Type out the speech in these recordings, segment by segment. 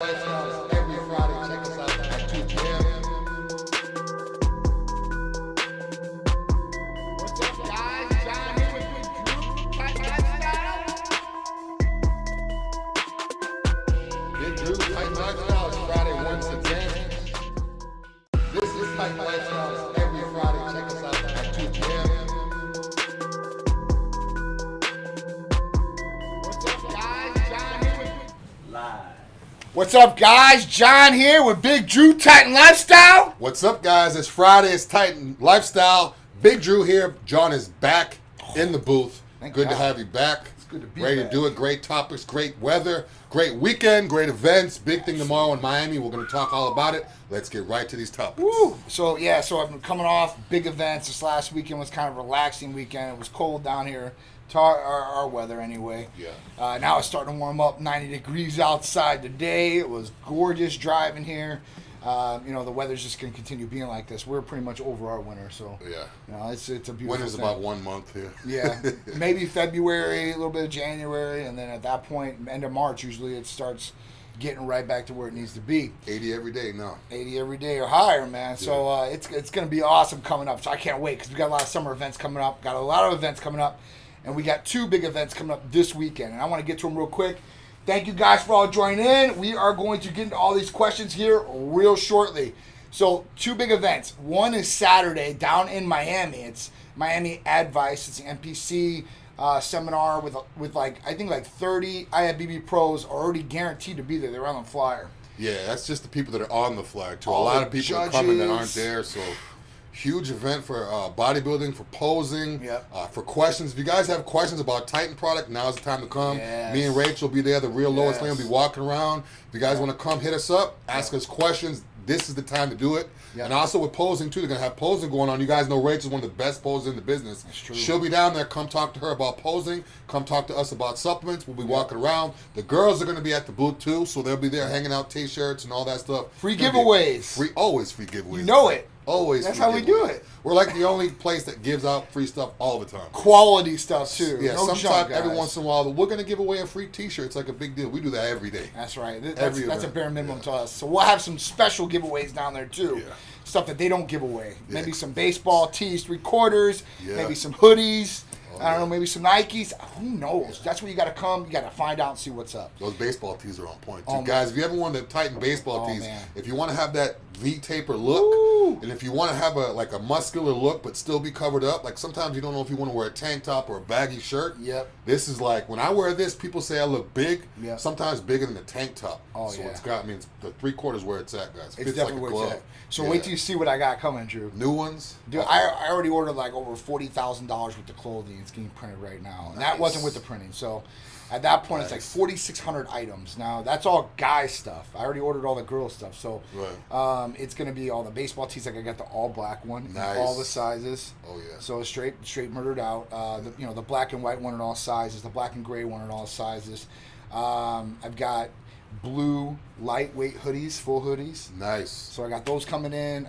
Every Friday, check us out at 2 p.m. What's up, guys? John here with Big Drew, Tight Lifestyle. Big Drew, Tight Lifestyle is Friday once again. This is Tight Lifestyle every Friday. Check us out at 2 p.m. What's up, guys? John here with Live. What's up, guys? John here with Big Drew, Titan Lifestyle. What's up, guys? It's Friday. It's Titan Lifestyle. Big Drew here. John is back in the booth. Thank Good God. to have you back. It's good to be Ready back. to do it. Great topics, great weather, great weekend, great events. Big thing tomorrow in Miami. We're going to talk all about it. Let's get right to these topics. Woo! So I've been coming off big events. This last weekend was kind of a relaxing weekend. It was cold down here. To our weather anyway. Yeah. Now it's starting to warm up. 90 degrees outside today. It was gorgeous driving here. The weather's just going to continue being like this. We're pretty much over our winter, so Yeah. it's a beautiful Winter's thing. about 1 month here. Yeah, maybe February, a little bit of January, and then at that point, end of March, usually it starts getting right back to where it needs to be. 80 every day now. 80 every day or higher, man. So it's going to be awesome coming up. So I can't wait because we got a lot of summer events coming up. Got a lot of events coming up. And we got two big events coming up this weekend. And I want to get to them real quick. Thank you guys for all joining in. We are going to get into all these questions here real shortly. So two big events. One is Saturday down in Miami. It's Miami Advice. It's the MPC seminar with I think 30 IFBB pros are already guaranteed to be there. They're on the flyer. Yeah, that's just the people that are on the flyer, too. All a lot the of people are judges. coming that aren't there, so huge event for bodybuilding, for posing, for questions. If you guys have questions about Titan product, now's the time to come. Yes. Me and Rachel will be there. The real Lois Yes. Lane will be walking around. If you guys want to come, hit us up, ask us questions. This is the time to do it. Yeah. And also with posing, too, they're going to have posing going on. You guys know Rachel's one of the best posers in the business. That's true. She'll be down there. Come talk to her about posing. Come talk to us about supplements. We'll be walking around. The girls are going to be at the booth, too, so they'll be there hanging out T-shirts and all that stuff. Free It's gonna be giveaways. Always free giveaways. You know it. Always. That's free how we do giveaways. it. We're like the only place that gives out free stuff all the time. Quality stuff, too. Yeah, No sometimes junk, every guys. once in a while, but we're going to give away a free T-shirt. It's like a big deal. We do that every day. That's right. That's Every a event. bare minimum to us. So we'll have some special giveaways down there too. Yeah. Stuff that they don't give away. Yeah. Maybe some baseball tees, 3/4. Yeah. Maybe some hoodies. Oh, I don't yeah. know. Maybe some Nikes. Who knows? That's where you got to come. You got to find out and see what's up. Those baseball tees are on point, too. Oh, Guys, if you ever want to tighten baseball Oh, tees, man. if you want to have that V-taper look, Woo! and if you want to have a muscular look but still be covered up, like sometimes you don't know if you want to wear a tank top or a baggy shirt. Yep. This is like, when I wear this, people say I look big, Yep. sometimes bigger than a tank top. Oh, so yeah. it's got, it's the 3/4 where it's at, guys. It's Fits definitely like a where it's glove. at. So Yeah. wait till you see what I got coming, Drew. New ones? Dude, I already ordered over $40,000 worth of clothing. It's getting printed right now. And that Nice. wasn't with the printing. So at that point, it's like Nice. 4,600 items. Now, that's all guy stuff. I already ordered all the girl stuff. So Right. it's going to be all the baseball tees. Like I got the all black one. in Nice. all the sizes. Oh, yeah. So straight murdered out. The black and white one in all sizes. The black and gray one in all sizes. I've got blue lightweight hoodies, full hoodies. Nice. So I got those coming in.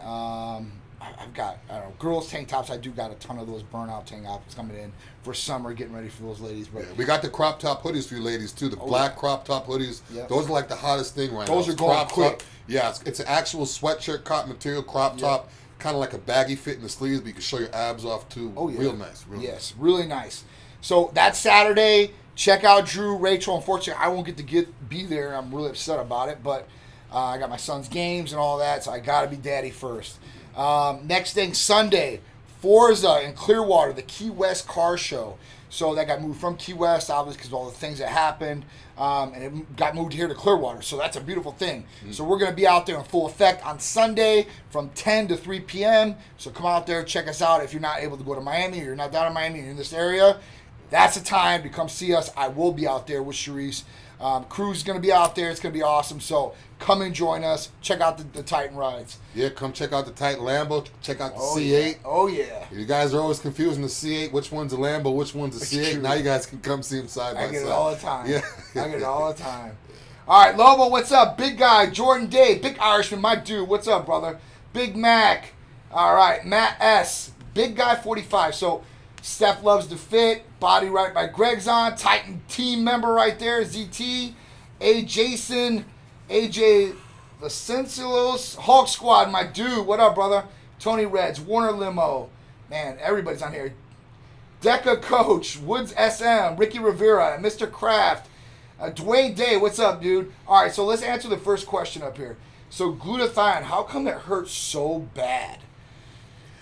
I've got, girls tank tops. I do got a ton of those burnout tank tops coming in for summer, getting ready for those ladies. But Yeah, we got the crop top hoodies for you ladies, too. The black crop top hoodies. Yep. Those are like the hottest thing right now. Those are It's going crop quick. top. Yeah, it's an actual sweatshirt cotton material crop top. Kind of like a baggy fit in the sleeves, but you can show your abs off, too. Oh, yeah. Real nice. Real yes, really nice. So that's Saturday. Check out Drew, Rachel. Unfortunately, I won't get to be there. I'm really upset about it, but I got my son's games and all that, so I got to be daddy first. Next thing, Sunday, Forza in Clearwater, the Key West car show. So that got moved from Key West, obviously, because of all the things that happened, and it got moved here to Clearwater. So that's a beautiful thing. So we're going to be out there in full effect on Sunday from 10 to 3 p.m. So come out there, check us out. If you're not able to go to Miami or you're not down in Miami, you're in this area, that's the time to come see us. I will be out there with Sharice. Crew's is going to be out there. It's going to be awesome. So come and join us. Check out the Titan rides. Yeah, come check out the Titan Lambo. Check out the Oh, C8. yeah. Oh, yeah. You guys are always confusing the C8. Which one's a Lambo? Which one's a C8? true. Now you guys can come see them side by I side. get it all the time. Yeah. I get it all the time. All right, Lobo, what's up? Big guy, Jordan Dave, big Irishman, my dude. What's up, brother? Big Mac. All right, Matt S. Big guy, 45. So Steph loves to fit. Body right by Greg's on. Titan team member right there, ZT. A. Jason. AJ Licencilos, Hulk Squad, my dude. What up, brother? Tony Reds, Warner Limo. Man, everybody's on here. Deca Coach, Woods SM, Ricky Rivera, Mr. Kraft, Dwayne Day. What's up, dude? All right, so let's answer the first question up here. So glutathione, how come it hurts so bad?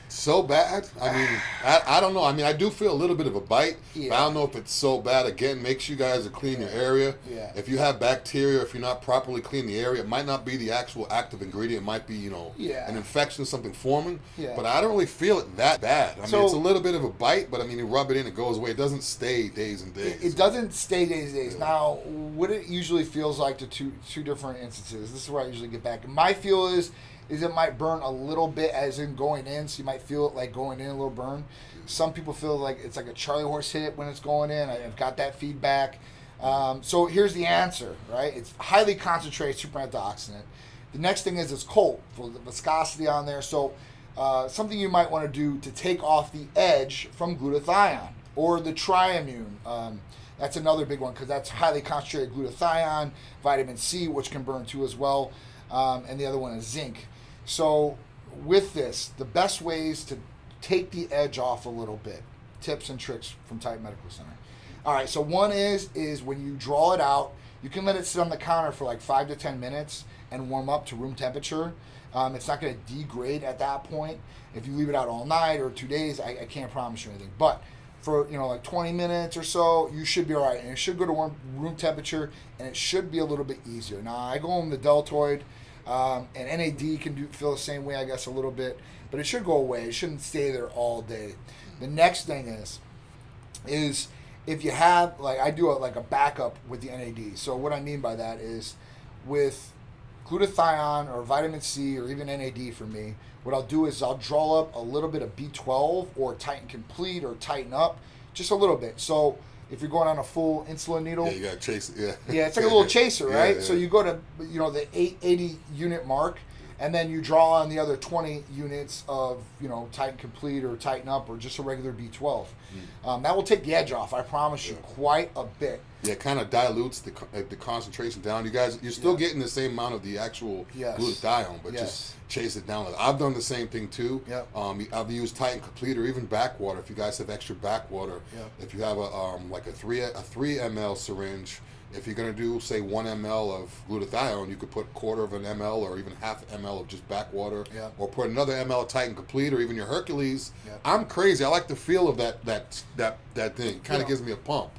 So bad? I mean, I don't know. I mean, I do feel a little bit of a bite, Yeah. but I don't know if it's so bad. Again, make sure you guys are clean your area. Yeah. If you have bacteria, if you're not properly cleaning the area, it might not be the actual active ingredient. It might be, Yeah. an infection, something forming. Yeah. But I don't really feel it that bad. I mean, So- it's a little bit of a bite, but I mean, you rub it in, it goes away. It doesn't stay days and days. It doesn't stay days and days. Yeah. Now, what it usually feels like to two different instances. This is where I usually get back. My feel is it might burn a little bit as in going in, so you might feel it like going in a little burn. Some people feel like it's like a Charlie horse hit when it's going in. I've got that feedback. So here's the answer, right? It's highly concentrated super antioxidant. The next thing is it's cold, for the viscosity on there. So something you might want to do to take off the edge from glutathione or the triimmune. That's another big one because that's highly concentrated glutathione, vitamin C, which can burn too as well, and the other one is zinc. So with this, the best ways to take the edge off a little bit, tips and tricks from Titan Medical Center. All right, so one is when you draw it out, you can let it sit on the counter for like 5 to 10 minutes and warm up to room temperature. It's not going to degrade at that point. If you leave it out all night or 2 days, I can't promise you anything. But for like 20 minutes or so, you should be all right. And it should go to room temperature, and it should be a little bit easier. Now, I go on the deltoid, and NAD can feel the same way, I guess, a little bit. But it should go away. It shouldn't stay there all day. The next thing is if you have, like I do a backup with the NAD. So what I mean by that is with glutathione or vitamin C or even NAD for me, what I'll do is I'll draw up a little bit of B12 or Titan Complete or Tighten Up, just a little bit. So if you're going on a full insulin needle, Yeah, you got to chase it, yeah. yeah, it's like a little chaser, right? Yeah. So you go to the 80 unit mark, and then you draw on the other 20 units of Titan Complete or Tighten Up or just a regular B12. That will take the edge off, I promise you, quite a bit. Yeah, it kind of dilutes the concentration down. You're still getting the same amount of the actual glutathione, but just chase it down. I've done the same thing too. Yep. I've used Titan Complete or even backwater. If you guys have extra backwater, if you have a 3 ml syringe, if you're going to do, say, 1 ml of glutathione, you could put 1/4 of an ml or even 1/2 ml of just backwater, or put another ml of Titan Complete or even your Hercules. I'm crazy. I like the feel of that thing. Kind of gives me a pump.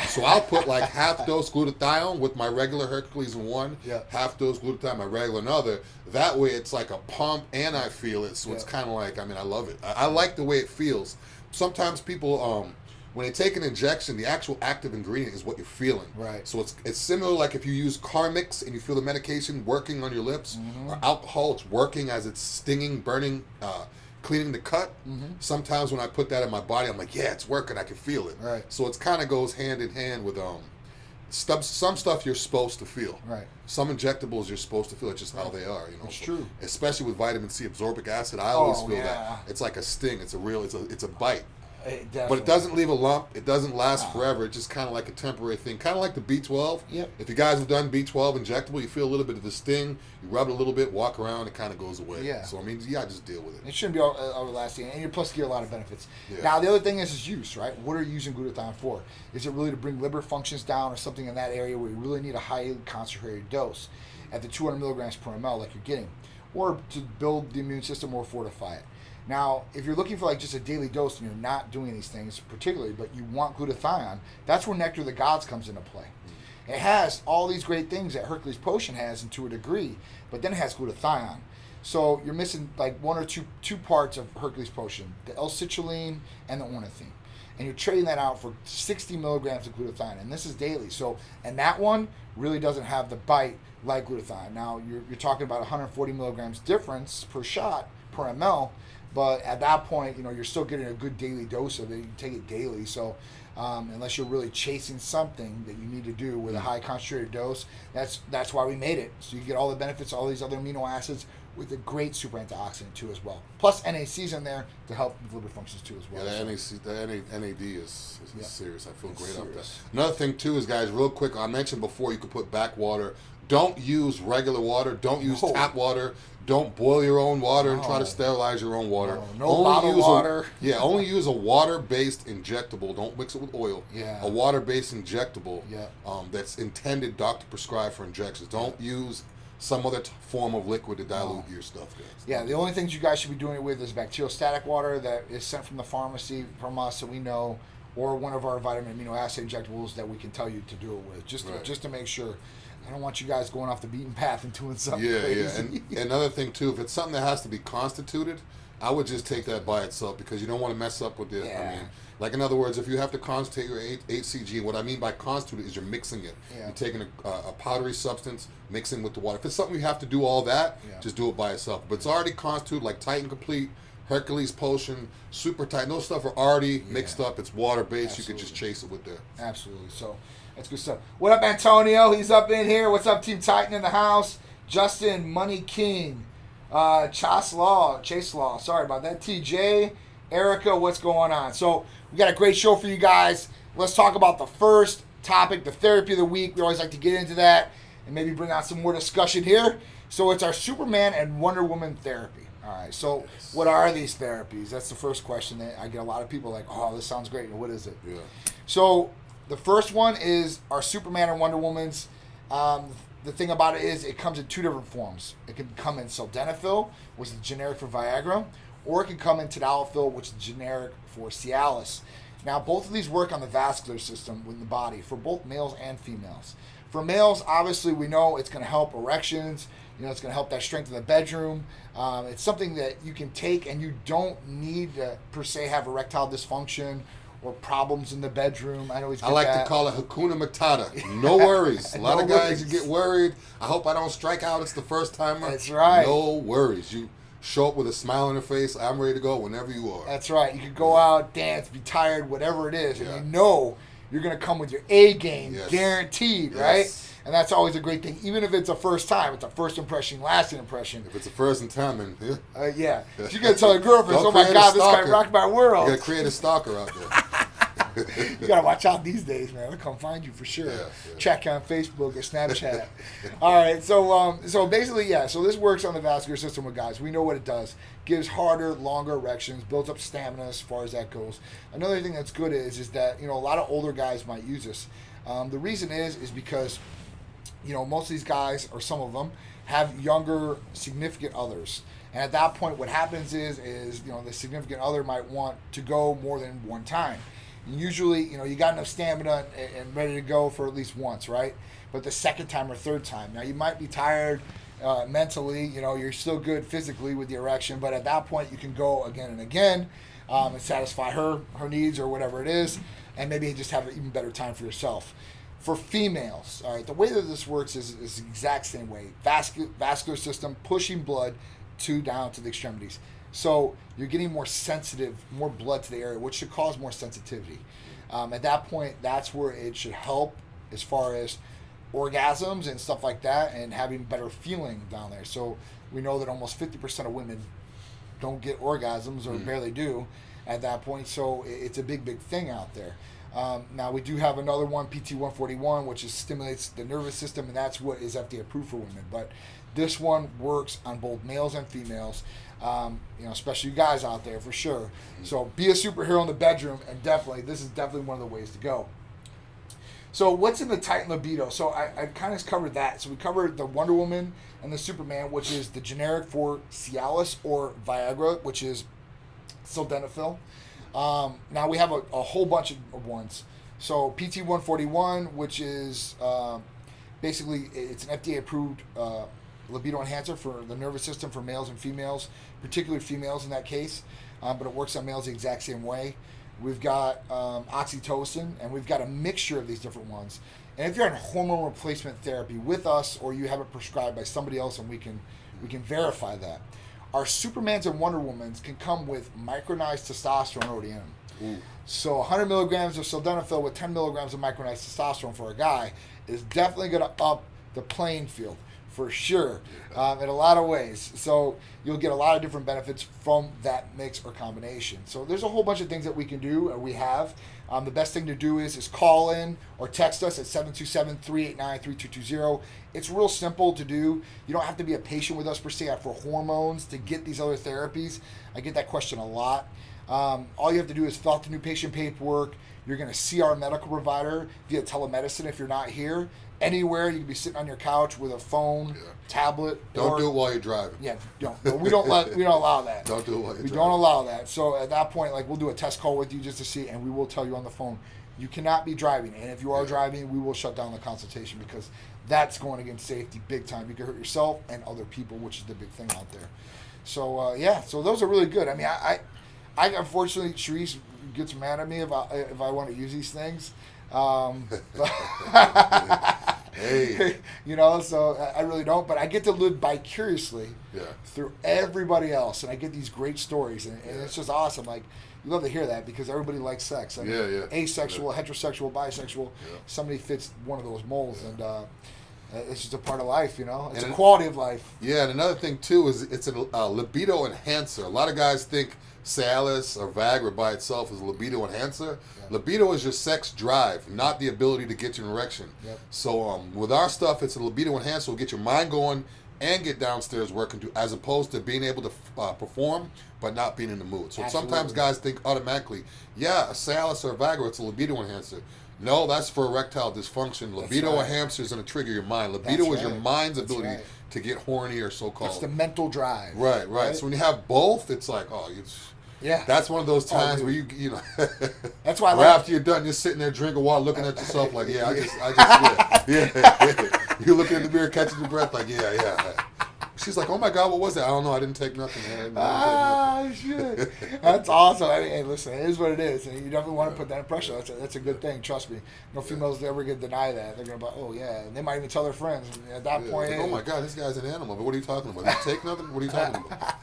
So I'll put like half dose glutathione with my regular Hercules in one, half dose glutathione my regular another. That way it's like a pump and I feel it. So it's kind of like, I love it. I like the way it feels. Sometimes people... when they take an injection, the actual active ingredient is what you're feeling. Right. So it's similar like if you use Carmix and you feel the medication working on your lips, or alcohol, it's working as it's stinging, burning, cleaning the cut. Sometimes when I put that in my body, I'm like, yeah, it's working. I can feel it. Right. So it kind of goes hand in hand with some stuff you're supposed to feel. Right. Some injectables you're supposed to feel. It's just how they are. It's true. Especially with vitamin C, ascorbic acid. I always feel that. It's like a sting. It's a bite. But it doesn't leave a lump. It doesn't last forever. It's just kind of like a temporary thing. Kind of like the B12. Yep. If you guys have done B12 injectable, you feel a little bit of the sting. You rub it a little bit, walk around, it kind of goes away. Yeah. So, just deal with it. It shouldn't be everlasting, and you plus get a lot of benefits. Yeah. Now, the other thing is use, right? What are you using glutathione for? Is it really to bring liver functions down or something in that area where you really need a highly concentrated dose at the 200 milligrams per ml like you're getting, or to build the immune system or fortify it? Now, if you're looking for like just a daily dose and you're not doing these things particularly, but you want glutathione, that's where Nectar of the Gods comes into play. It has all these great things that Hercules Potion has, and to a degree, but then it has glutathione. So you're missing like one or two parts of Hercules Potion, the L-citrulline and the ornithine. And you're trading that out for 60 milligrams of glutathione, and this is daily. So, and that one really doesn't have the bite like glutathione. Now, you're talking about 140 milligrams difference per shot, per ml, but at that point, you're still getting a good daily dose of it. You can take it daily. So unless you're really chasing something that you need to do with a high concentrated dose, that's why we made it. So you get all the benefits, all these other amino acids with a great super antioxidant too as well. Plus NAC's in there to help with liver functions too as well. Yeah, the NAD is serious. I feel great off that. Serious. Another thing too is, guys, real quick, I mentioned before you could put backwater don't use regular water. Don't use tap water. Don't boil your own water and try to sterilize your own water. No bottled water. Only use a water-based injectable. Don't mix it with oil. Yeah. A water-based injectable. Yeah. That's intended doctor prescribed for injections. Don't use some other form of liquid to dilute your stuff, guys. Yeah, the only things you guys should be doing it with is bacteriostatic water that is sent from the pharmacy from us that we know, or one of our vitamin amino acid injectables that we can tell you to do it with, just to make sure. I don't want you guys going off the beaten path and doing something crazy. And another thing too, if it's something that has to be constituted, I would just take that by itself because you don't want to mess up with it. I mean, like in other words, if you have to constitute your HCG, what I mean by constitute is you're mixing it. Yeah. You're taking a powdery substance, mixing with the water. If it's something you have to do all that, just do it by itself. But it's already constituted, like Titan Complete, Hercules Potion, Super Titan. Those stuff are already mixed up. It's water based. You can just chase it with there. Absolutely. So that's good stuff. What up, Antonio? He's up in here. What's up, Team Titan in the house? Justin, Money King, Chase Law. Sorry about that. TJ, Erica, what's going on? So we got a great show for you guys. Let's talk about the first topic, the therapy of the week. We always like to get into that and maybe bring out some more discussion here. So it's our Superman and Wonder Woman therapy. All right, so what are these therapies? That's the first question that I get a lot of people like, oh, this sounds great. What is it? Yeah. So the first one is our Superman and Wonder Woman's. The thing about it is it comes in two different forms. It can come in sildenafil, which is generic for Viagra, or it can come in tadalafil, which is generic for Cialis. Now, both of these work on the vascular system within the body for both males and females. For males, obviously, we know it's going to help erections. It's going to help that strength in the bedroom. It's something that you can take, and you don't need to, per se, have erectile dysfunction or problems in the bedroom. I always get I like to call it Hakuna Matata. No worries. A lot of guys get worried. I hope I don't strike out. It's the first timer. That's right. No worries. You show up with a smile on your face. I'm ready to go whenever you are. That's right. You can go out, dance, be tired, whatever it is, and you know you're going to come with your A game, guaranteed, right? And that's always a great thing. Even if it's a first time, it's a first impression, lasting impression. If it's a first time, then yeah. So you're going to tell your girlfriend, oh my God, this guy rocked my world. You got to create a stalker out there. You got to watch out these days, man. They'll come find you for sure. Check on Facebook or Snapchat. All right. So basically, so this works on the vascular system with guys. We know what it does. Gives harder, longer erections, builds up stamina as far as that goes. Another thing that's good is that, a lot of older guys might use this. The reason is because, most of these guys, or some of them, have younger significant others. And at that point, what happens is the significant other might want to go more than one time. And usually, you got enough stamina and ready to go for at least once, right? But the second time or third time. Now, you might be tired mentally, you're still good physically with the erection, but at that point, you can go again and again and satisfy her needs or whatever it is, and maybe just have an even better time for yourself. For females, all right, the way that this works is the exact same way. Vascular system pushing blood down to the extremities. So you're getting more sensitive, more blood to the area, which should cause more sensitivity. At that point, that's where it should help as far as orgasms and stuff like that and having better feeling down there. So we know that almost 50% of women don't get orgasms or barely do at that point. So it's a big, big thing out there. Now, we do have another one, PT-141, which stimulates the nervous system, and that's what is FDA approved for women. But this one works on both males and females, especially you guys out there for sure. So be a superhero in the bedroom, and this is definitely one of the ways to go. So what's in the Titan Libido? So I kind of covered that. So we covered the Wonder Woman and the Superman, which is the generic for Cialis or Viagra, which is sildenafil. Now we have a whole bunch of ones. So PT-141, which is basically it's an FDA-approved libido enhancer for the nervous system for males and females, particularly females in that case, but it works on males the exact same way. We've got oxytocin, and we've got a mixture of these different ones. And if you're on hormone replacement therapy with us, or you have it prescribed by somebody else, and we can verify that. Our Supermans and Wonder Womans can come with micronized testosterone already in them. So 100 milligrams of sildenafil with 10 milligrams of micronized testosterone for a guy is definitely going to up the playing field. for sure, in a lot of ways. So you'll get a lot of different benefits from that mix or combination. So there's a whole bunch of things that we can do, or we have. The best thing to do is call in or text us at 727-389-3220. It's real simple to do. You don't have to be a patient with us per se for hormones to get these other therapies. I get that question a lot. All you have to do is fill out the new patient paperwork. You're going to see our medical provider via telemedicine if you're not here. Anywhere, you can be sitting on your couch with a phone, tablet. Don't do it while you're driving. Yeah, don't. We don't allow that. Don't do it while you're driving. We don't allow that. So at that point, we'll do a test call with you just to see, and we will tell you on the phone, you cannot be driving. And if you are driving, we will shut down the consultation because that's going against safety big time. You can hurt yourself and other people, which is the big thing out there. So so those are really good. I mean, I unfortunately, Sharice gets mad at me if I want to use these things. Hey. So I really don't, but I get to live vicariously through everybody else, and I get these great stories, and it's just awesome. You love to hear that because everybody likes sex. I mean, asexual, heterosexual, bisexual, somebody fits one of those molds, and it's just a part of life, It's a quality of life. Yeah, and another thing too is it's a libido enhancer. A lot of guys think Cialis or Viagra by itself is a libido enhancer. Libido is your sex drive, not the ability to get your erection. So with our stuff, it's a libido enhancer. Will get your mind going and get downstairs working too, as opposed to being able to perform but not being in the mood. So sometimes guys think automatically, a Cialis or Viagra, it's a libido enhancer. No, that's for erectile dysfunction. Libido enhancer is going to trigger your mind. Libido is your mind's ability to get horny or so-called. It's the mental drive. Right. So when you have both, it's like, that's one of those times where you that's why after you're done, you're sitting there drinking water, looking at yourself like, I just You're looking in the mirror, catching your breath like, She's like, oh my God, what was that? I don't know. I didn't take nothing. Shit. That's awesome. Hey, listen, it is what it is. And you definitely want to put that impression. That's a good thing. Trust me. No females ever get deny that. They're going to be, and they might even tell their friends. And at that point, oh my God, this guy's an animal. But what are you talking about? Did you take nothing? What are you talking about?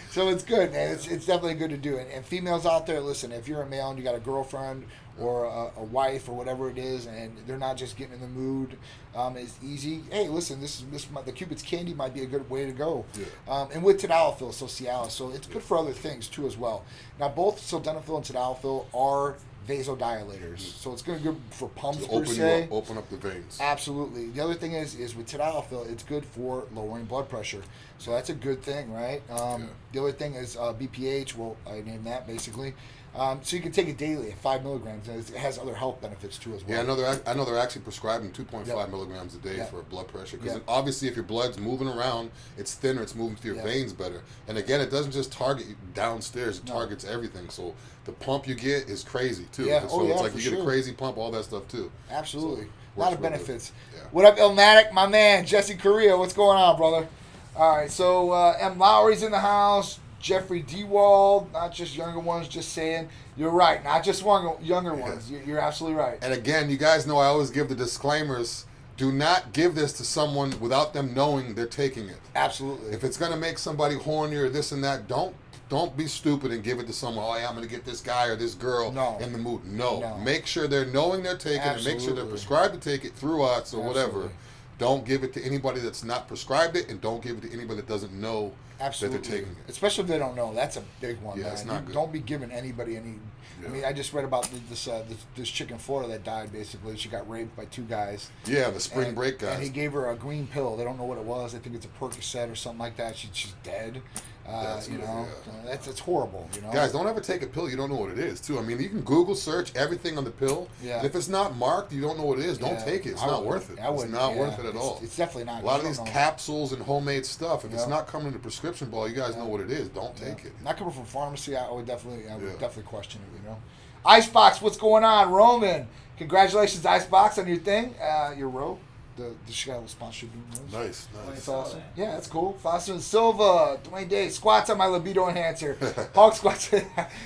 So it's good, man. It's definitely good to do. And females out there, listen, if you're a male and you got a girlfriend or a wife or whatever it is, and they're not just getting in the mood, it's easy. Hey, listen, the Cupid's candy might be a good way to go. And with tadalafil, so Cialis, so it's good for other things too as well. Now, both sildenafil and tadalafil are vasodilators, so it's good for pumps per se. Open up the veins. Absolutely. The other thing is with tadalafil, it's good for lowering blood pressure, so that's a good thing, right? The other thing is BPH. Well, I named that basically. So you can take it daily at 5 milligrams, and it has other health benefits too as well. Yeah, I know they're actually prescribing 2.5 milligrams a day for blood pressure, because obviously if your blood's moving around, it's thinner, it's moving through your veins better. And again, it doesn't just target you downstairs, it targets everything. So the pump you get is crazy too. So it's like you get a crazy pump, all that stuff too. Absolutely. So, a lot of benefits. What up, Ilmatic, my man, Jesse Correa, what's going on, brother? All right, so M. Lowry's in the house. Jeffrey Dewald, not just younger ones, just saying. You're right, not just younger ones. You're absolutely right. And again, you guys know I always give the disclaimers. Do not give this to someone without them knowing they're taking it. Absolutely. If it's going to make somebody horny or this and that, don't be stupid and give it to someone. I'm going to get this guy or this girl in the mood. No. Make sure they're knowing they're taking it. Make sure they're prescribed to take it through us or whatever. Don't give it to anybody that's not prescribed it, and don't give it to anybody that doesn't know that they're taking it. Especially if they don't know. That's a big one. Yeah, it's not good. Don't be giving anybody any. I mean, I just read about this chick in Florida that died. Basically, she got raped by two guys. Yeah, the spring break guys. And he gave her a green pill. They don't know what it was. I think it's a Percocet or something like that. She's dead. That's horrible. Guys, don't ever take a pill you don't know what it is. Too. I mean, you can Google search everything on the pill. Yeah. And if it's not marked, you don't know what it is. Don't take it. It's not worth it. It's not worth it at all. It's definitely not. A lot of these capsules and homemade stuff. If it's not coming in the prescription ball, you guys know what it is. Don't take it. Not coming from pharmacy. I would definitely question it. Icebox, what's going on, Roman? Congratulations, Icebox, on your thing, your robe. The Chicago sponsorship. Nice. That's awesome. Yeah, that's cool. Foster and Silva, Dwayne Day, squats on my libido enhancer. Hawk squats.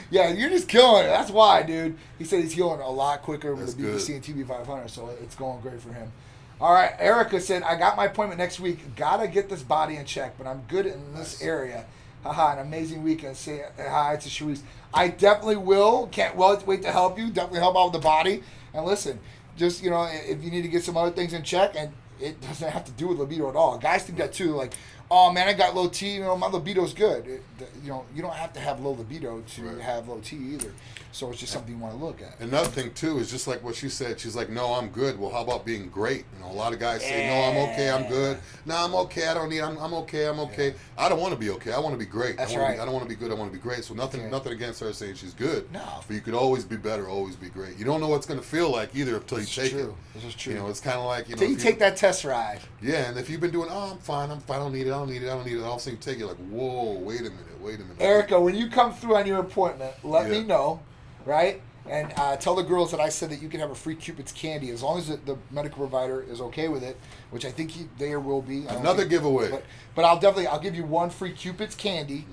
Yeah, you're just killing it. That's why, dude. He said he's healing a lot quicker with the BBC and TB500, so it's going great for him. All right, Erica said, I got my appointment next week. Gotta get this body in check, but I'm good in this area. Haha, an amazing weekend. Say hi to Sharice. I definitely will. Can't wait to help you. Definitely help out with the body. And listen, just, if you need to get some other things in check, and it doesn't have to do with libido at all. Guys think that too, like, oh man, I got low T, my libido's good. You don't have to have low libido to have low T either. So it's just something you want to look at. Another thing too is just like what she said. She's like, "No, I'm good." Well, how about being great? A lot of guys say, "No, I'm okay, I'm good." No, I'm okay. I don't need. I'm okay. I'm okay. I don't want to be okay. I want to be great. That's I don't want to be good. I want to be great. So nothing against her saying she's good. No. But you could always be better. Always be great. You don't know what's going to feel like either until you take it. This is true. It's kind of like Until you take that test ride. Yeah, and if you've been doing, I'm fine. I don't need it. All of a sudden you take it like, whoa, wait a minute. Erica, when you come through on your appointment, let me know, right? And tell the girls that I said that you can have a free Cupid's candy as long as the medical provider is okay with it, which I think there will be. Another giveaway. But I'll give you one free Cupid's candy.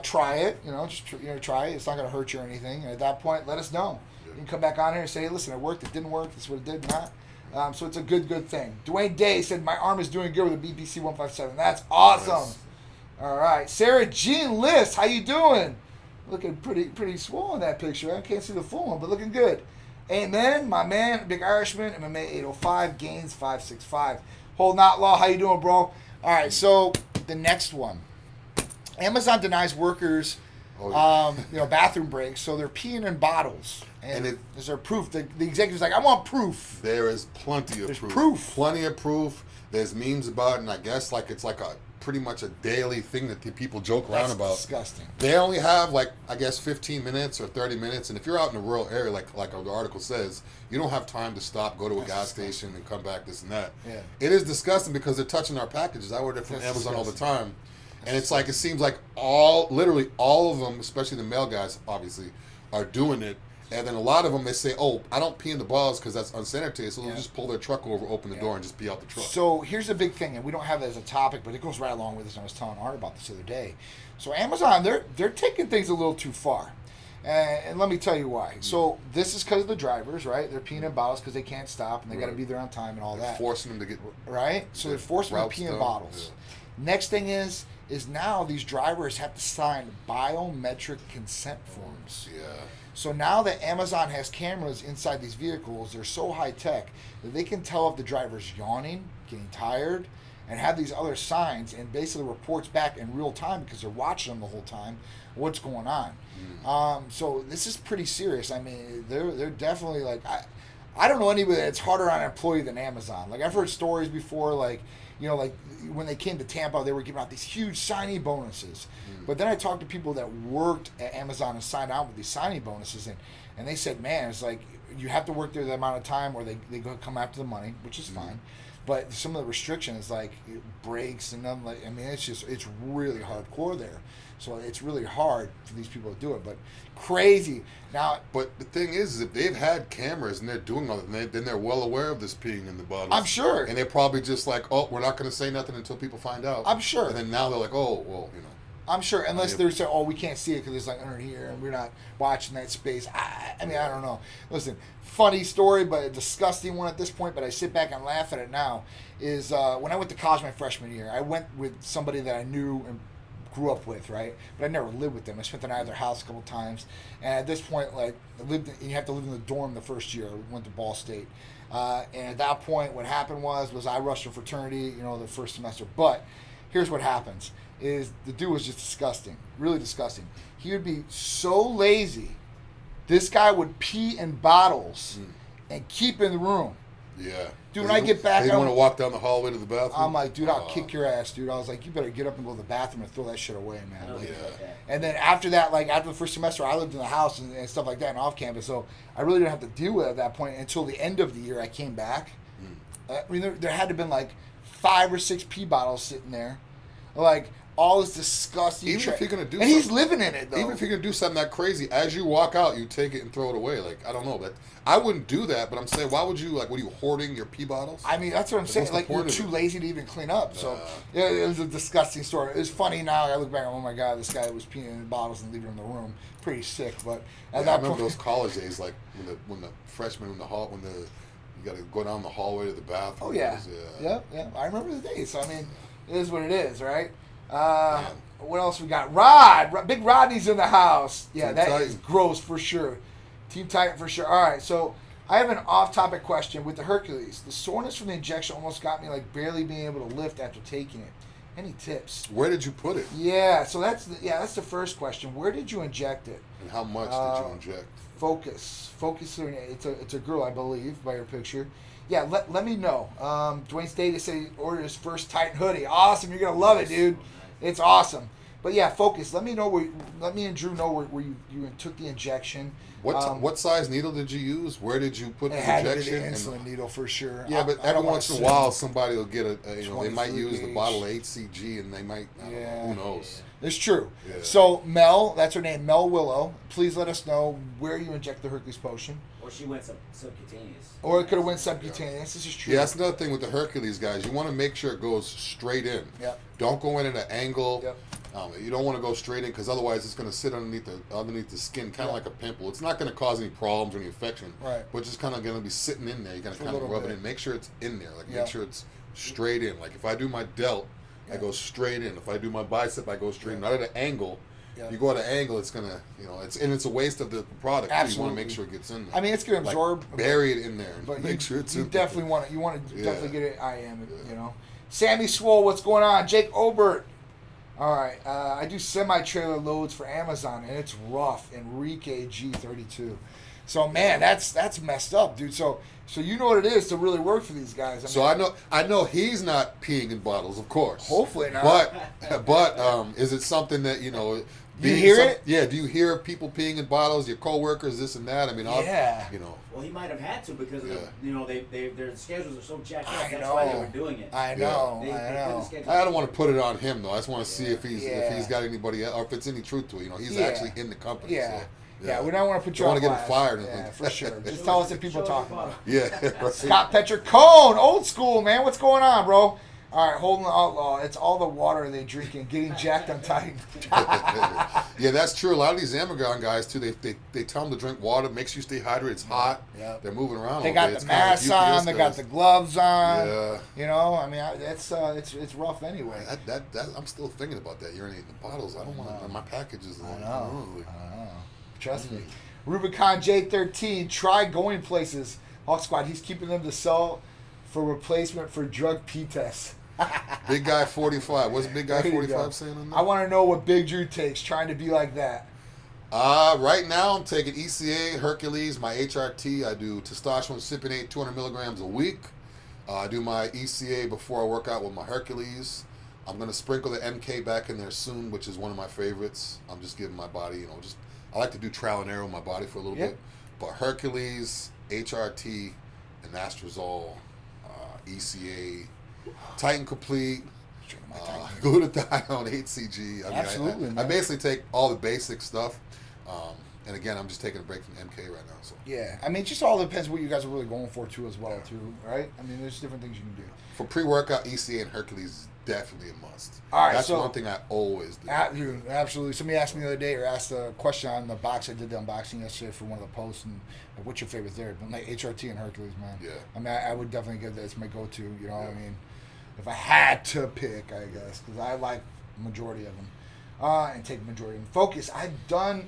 Try it, try it. It's not going to hurt you or anything. And at that point, let us know. Yeah. You can come back on here and say, listen, it worked, it didn't work, this is what it did, not. So it's a good thing. Dwayne Day said, my arm is doing good with a BPC 157. That's awesome. Nice. All right. Sarah Jean List, how you doing? Looking pretty swole in that picture. I can't see the full one, but looking good. Amen, my man, Big Irishman, MMA 805, Gains 565. Hold Not Law, how you doing, bro? All right, so the next one. Amazon denies workers, bathroom breaks, so they're peeing in bottles. And is there proof? The executive's like, I want proof. There is plenty of proof. Plenty of proof. There's memes about it, and I guess it's like a pretty much a daily thing that the people joke around about. That's disgusting. They only have 15 minutes or 30 minutes, and if you're out in a rural area, like the article says, you don't have time to stop, go to a gas station, and come back, this and that. Yeah. It is disgusting because they're touching our packages. I order from Amazon all the time, and it's like it seems like literally all of them, especially the male guys, obviously, are doing it. And then a lot of them, they say, oh, I don't pee in the bottles because that's unsanitary, so they'll just pull their truck over, open the door, and just pee out the truck. So here's the big thing, and we don't have it as a topic, but it goes right along with this, and I was telling Art about this the other day. So Amazon, they're taking things a little too far. And let me tell you why. So this is because of the drivers, right? They're peeing in bottles because they can't stop, and they got to be there on time and all that. Forcing them to get... Right? So they're forcing them to pee in bottles. Yeah. Next thing is now these drivers have to sign biometric consent forms. Yeah. So now that Amazon has cameras inside these vehicles, they're so high tech that they can tell if the driver's yawning, getting tired, and have these other signs and basically reports back in real time because they're watching them the whole time what's going on. So this is pretty serious. I mean, they're definitely like, I don't know anybody that's harder on an employee than Amazon. Like I've heard stories before, like when they came to Tampa, they were giving out these huge signing bonuses. But then I talked to people that worked at Amazon and signed out with these signing bonuses, and they said, man, it's like you have to work there the amount of time or they go come after the money, which is fine. But some of the restrictions, like breaks and them, it's really hardcore there. So it's really hard for these people to do it, but crazy. Now, but the thing is if they've had cameras and they're doing all that, then they're well aware of this peeing in the bottles. I'm sure. And they're probably just like, oh, we're not going to say nothing until people find out. I'm sure. And then now they're like, oh, well, I'm sure, unless they're saying, oh, we can't see it because it's like under here and we're not watching that space. I don't know. Listen, funny story, but a disgusting one at this point, but I sit back and laugh at it now, is when I went to college my freshman year, I went with somebody that I knew and grew up with, right? But I never lived with them. I spent the night at their house a couple times. And at this point, you have to live in the dorm the first year. We went to Ball State. And at that point, what happened was I rushed a fraternity, the first semester. But here's what happens. Is the dude was just disgusting, really disgusting. He would be so lazy. This guy would pee in bottles and keep in the room. Yeah. Dude, when I get back, I want to walk down the hallway to the bathroom. I'm like, dude, I'll kick your ass, dude. I was like, you better get up and go to the bathroom and throw that shit away, man. And then after that, after the first semester, I lived in the house and stuff like that and off campus. So I really didn't have to deal with it at that point until the end of the year. I came back. There had to have been 5 or 6 pee bottles sitting there, all this disgusting. Even if you're gonna do, and he's living in it though. Even if you're gonna do something that crazy, as you walk out, you take it and throw it away. I don't know, I wouldn't do that. But I'm saying, why would you? What are you hoarding your pee bottles? I mean, that's what I'm saying. You're too lazy to even clean up. So it was a disgusting story. It's funny now. I look back, oh my god, this guy was peeing in bottles and leaving in the room. Pretty sick. But I remember those college days, when the freshmen in the hall, you got to go down the hallway to the bathroom. Oh yeah. I remember the days. So I mean, it is what it is, right? What else we got? Big Rodney's in the house. Yeah, Team that Titan. Is gross for sure. Team Titan for sure. All right, so I have an off-topic question with the Hercules. The soreness from the injection almost got me like barely being able to lift after taking it. Any tips? Where did you put it? Yeah, so that's the first question. Where did you inject it? And how much did you inject? Focus. It's a girl, I believe, by her picture. Yeah, let me know. Dwayne Status said he ordered his first Titan hoodie. Awesome, you're gonna love it, dude. It's awesome. But yeah, Focus. Let me and Drew know where you took the injection. What size needle did you use? Where did you put the had injection? An insulin needle for sure. Yeah, but every once in a while, somebody will get they might use the gauge. bottle of HCG, and they might. Who knows? It's true. Yeah. So Mel, that's her name, Mel Willow. Please let us know where you inject the Hercules potion. Or she went subcutaneous. Or it could have went subcutaneous. This is true. Yeah, that's another thing with the Hercules guys. You want to make sure it goes straight in. Yep. Don't go in at an angle. Yep. You don't want to go straight in because otherwise it's going to sit underneath the skin, kind of like a pimple. It's not going to cause any problems or any infection. Right. But it's just kind of going to be sitting in there. You're going to kind of rub it in. Make sure it's in there. Like make sure it's straight in. Like if I do my delt, I go straight in. If I do my bicep, I go straight in. Not at an angle. If you go at an angle, it's gonna, it's a waste of the product. Absolutely. You want to make sure it gets in there. I mean, it's gonna absorb. Bury it in there. And but make sure it's you in definitely there. want it. You want to definitely get it. Sammy Swole, what's going on? Jake Obert. All right, I do semi-trailer loads for Amazon, and it's rough. Enrique G32. So man, that's messed up, dude. So you know what it is to really work for these guys. I know he's not peeing in bottles, of course. Hopefully not. But is it something that Do you hear it? Yeah. Do you hear people peeing in bottles? Your coworkers, this and that. I mean, Well, he might have had to because of their schedules are so jacked up. That's know. why they were doing it. I know. They put the schedule- I don't want to put it on him though. I just want to see if he's got anybody else, or if it's any truth to it. He's actually in the company. Yeah. So, Yeah, we don't want to put you Don't on want to get him blast. fired. Yeah, for sure. Just tell us if people talk about it. Yeah. Right. Scott Petcher Cone, old school, man. What's going on, bro? All right, Holden Outlaw. It's all the water they drink and getting jacked on Titan. Yeah, that's true. A lot of these Amagon guys too. They tell them to drink water. Makes you stay hydrated. It's hot. Yeah. They're moving around. They all got day. the It's kinda like masks on. UPS They guys. got the gloves on. Yeah. I mean, it's rough anyway. That I'm still thinking about that. Urinating the bottles. I don't want my packages. I know. Trust me. Rubicon J13. Try going places. Hawk Squad. He's keeping them to sell for replacement for drug P tests. Big guy 45. What's Big guy There you 45 go. saying on that? I want to know what Big Drew takes trying to be like that. Right now I'm taking ECA, Hercules, my HRT. I do testosterone cypionate 200 milligrams a week. I do my ECA before I work out with my Hercules. I'm going to sprinkle the MK back in there soon, which is one of my favorites. I'm just giving my body, I like to do trial and error in my body for a little bit. But Hercules, HRT, and Astrazole, ECA, Titan Complete, glutathione, HCG. Absolutely, I man. basically take all the basic stuff. And again, I'm just taking a break from MK right now. So Yeah, I mean, it just all depends what you guys are really going for too, as well, too, right? I mean, there's different things you can do. for pre-workout, ECA and Hercules is definitely a must. All right, that's so- one thing I always do. Dude, absolutely. Somebody asked me the other day, or asked a question on the box. I did the unboxing yesterday for one of the posts, and what's your favorite there? But like HRT and Hercules, man. Yeah. I mean, I would definitely give that as my go-to. You know what I mean? If I had to pick, I guess, because I like majority of them, and take majority of them. Focus. I've done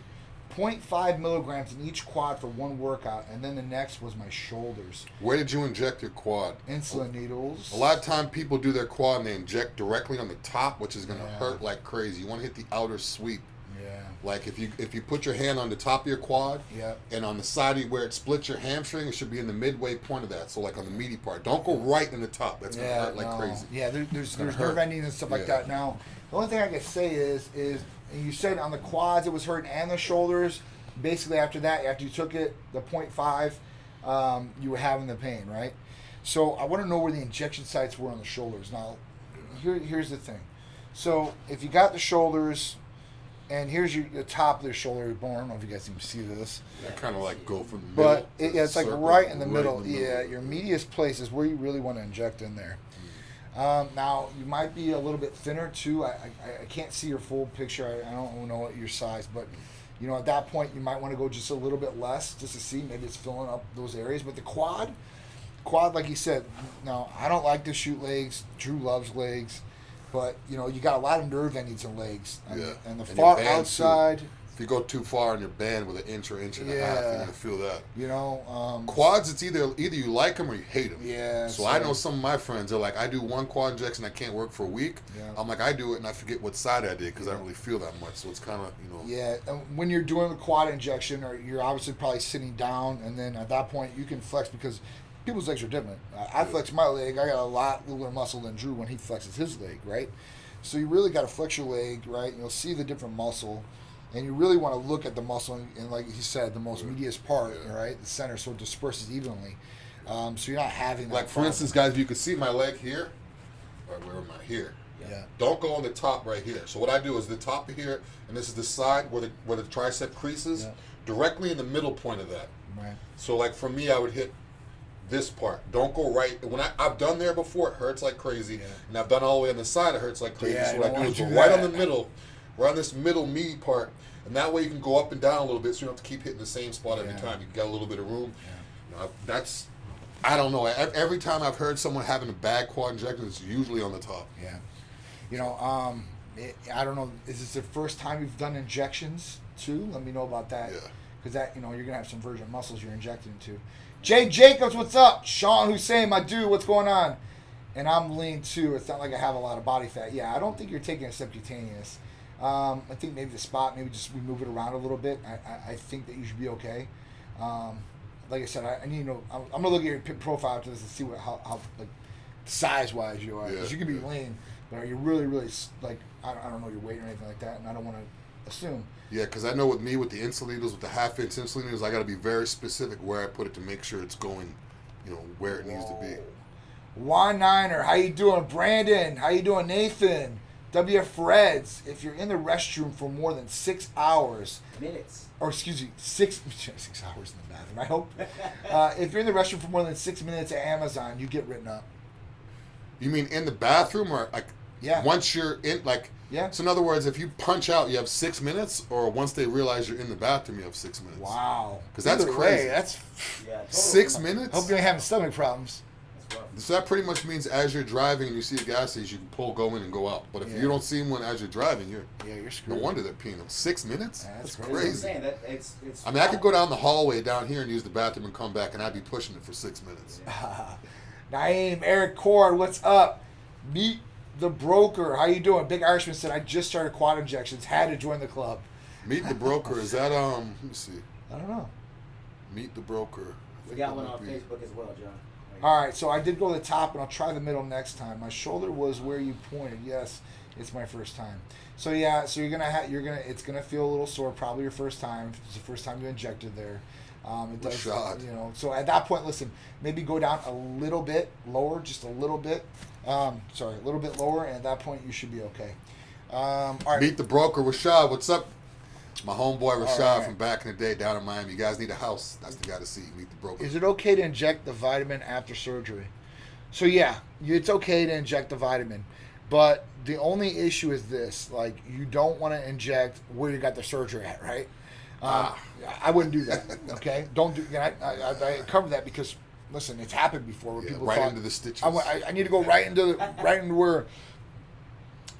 0.5 milligrams in each quad for one workout, and then the next was my shoulders. Where did you inject your quad? Insulin needles. A lot of time people do their quad and they inject directly on the top, which is going to Yeah. hurt like crazy. You want to hit the outer sweep. Yeah. Like if you put your hand on the top of your quad, Yeah. and on the side of where it splits your hamstring, it should be in the midway point of that. So like on the meaty part. Don't go right in the top. That's gonna hurt like crazy. Yeah, there's gonna nerve hurt. endings and stuff like Yeah. that. Now, the only thing I can say is and you said on the quads it was hurting and the shoulders. Basically, after that, after you took it, the 0.5, you were having the pain, right? So I want to know where the injection sites were on the shoulders. Now, here's the thing. So if you got the shoulders, and here's the top of the shoulder bone. I don't know if you guys can see this. They kind of like go from the middle. But to it's like circle, right in the middle. in the Yeah, your medius place is where you really want to inject in there. Now, you might be a little bit thinner too. I can't see your full picture. I don't know what your size, but at that point you might want to go just a little bit less just to see. Maybe it's filling up those areas. But the quad, like you said, now I don't like to shoot legs. Drew loves legs. But, you got a lot of nerve endings in legs. And, Yeah. and the And far your bands, too. outside. If you go too far in your band with an inch or inch and a half, you're gonna feel that. You know, quads, it's either you like them or you hate them. Yeah. So I know some of my friends are like, I do one quad injection, I can't work for a week. Yeah. I'm like, I do it and I forget what side I did because I don't really feel that much. So it's kind of, you know. Yeah, and when you're doing the quad injection, or you're obviously probably sitting down, and then at that point you can flex because people's legs are different. I flex my leg. I got a lot littler muscle than Drew when he flexes his leg, right? So you really got to flex your leg, right? And you'll see the different muscle, and you really want to look at the muscle, and like he said, the most medius part, right, the center, so it disperses evenly. So you're not having that like for problem. instance, guys, if you can see my leg here, or where am I here? Yeah. Don't go on the top right here. So what I do is the top here, and this is the side where the tricep creases, directly in the middle point of that. Right. So like for me, I would hit this part. Don't go right. When I've done there before, it hurts like crazy, and I've done all the way on the side, it hurts like crazy. Yeah, so what I do is go right on the middle, right on this middle meaty part, and that way you can go up and down a little bit, so you don't have to keep hitting the same spot every time. You got a little bit of room. You know, that's, I don't know. Every time I've heard someone having a bad quad injection, it's usually on the top. Yeah. You know, I don't know. Is this the first time you've done injections too? Let me know about that. Yeah. Because that, you know, you're gonna have some virgin muscles you're injecting into. Jay Jacobs, what's up? Sean Hussein, my dude, what's going on? And I'm lean too. It's not like I have a lot of body fat. Yeah, I don't think you're taking a subcutaneous. I think maybe the spot, maybe just we move it around a little bit. I think that you should be okay. Like I said, I need to know. I'm gonna look at your profile after this and see how like size wise you are. Because you can be lean, but are you really like I don't know your weight or anything like that, and I don't want to assume. Yeah, because I know with me, with the insulin needles, with the half-inch insulin needles, I got to be very specific where I put it to make sure it's going, you know, where it needs to be. Y9er, how you doing? Brandon, how you doing? Nathan, WF Reds, if you're in the restroom for more than 6 hours, or excuse me, 6 hours in the bathroom, I hope. If you're in the restroom for more than 6 minutes at Amazon, you get written up. You mean in the bathroom, or like once you're in, like? Yeah. So in other words, if you punch out, you have 6 minutes, or once they realize you're in the bathroom, you have 6 minutes. Wow. Because that's Either crazy. way, that's Yeah, totally. 6 minutes. Hope you ain't having stomach problems. That's rough. So that pretty much means as you're driving and you see a gas station, you can go in and go out. But if you don't see one as you're driving, you're screwed. no wonder they're peeing them. 6 minutes? That's That's what I'm crazy. saying. That it's I mean, I could go down the hallway down here and use the bathroom and come back, and I'd be pushing it for 6 minutes. Naeem, Eric Cord, what's up? Meet the broker. How you doing? Big Irishman said, I just started quad injections. Had to join the club. Meet the broker. Is that let me see. I don't know. Meet the broker. We got one on Facebook as well, John. All right, so I did go to the top, and I'll try the middle next time. My shoulder was where you pointed. Yes, it's my first time. So yeah, so it's gonna feel a little sore. Probably your first time. It's the first time you injected there. It does, shot. you know. So at that point, listen, maybe go down a little bit lower, just a little bit. A little bit lower, and at that point you should be okay. All right. Meet the broker, Rashad. What's up? My homeboy Rashad right. from back in the day down in Miami. You guys need a house. That's the guy to see. Meet the broker. Is it okay to inject the vitamin after surgery? So yeah, it's okay to inject the vitamin, but the only issue is this: like, you don't want to inject where you got the surgery at, right? I wouldn't do that. Okay, don't do. I covered that because listen, it's happened before where people right thought, into the stitches. I need to go right into where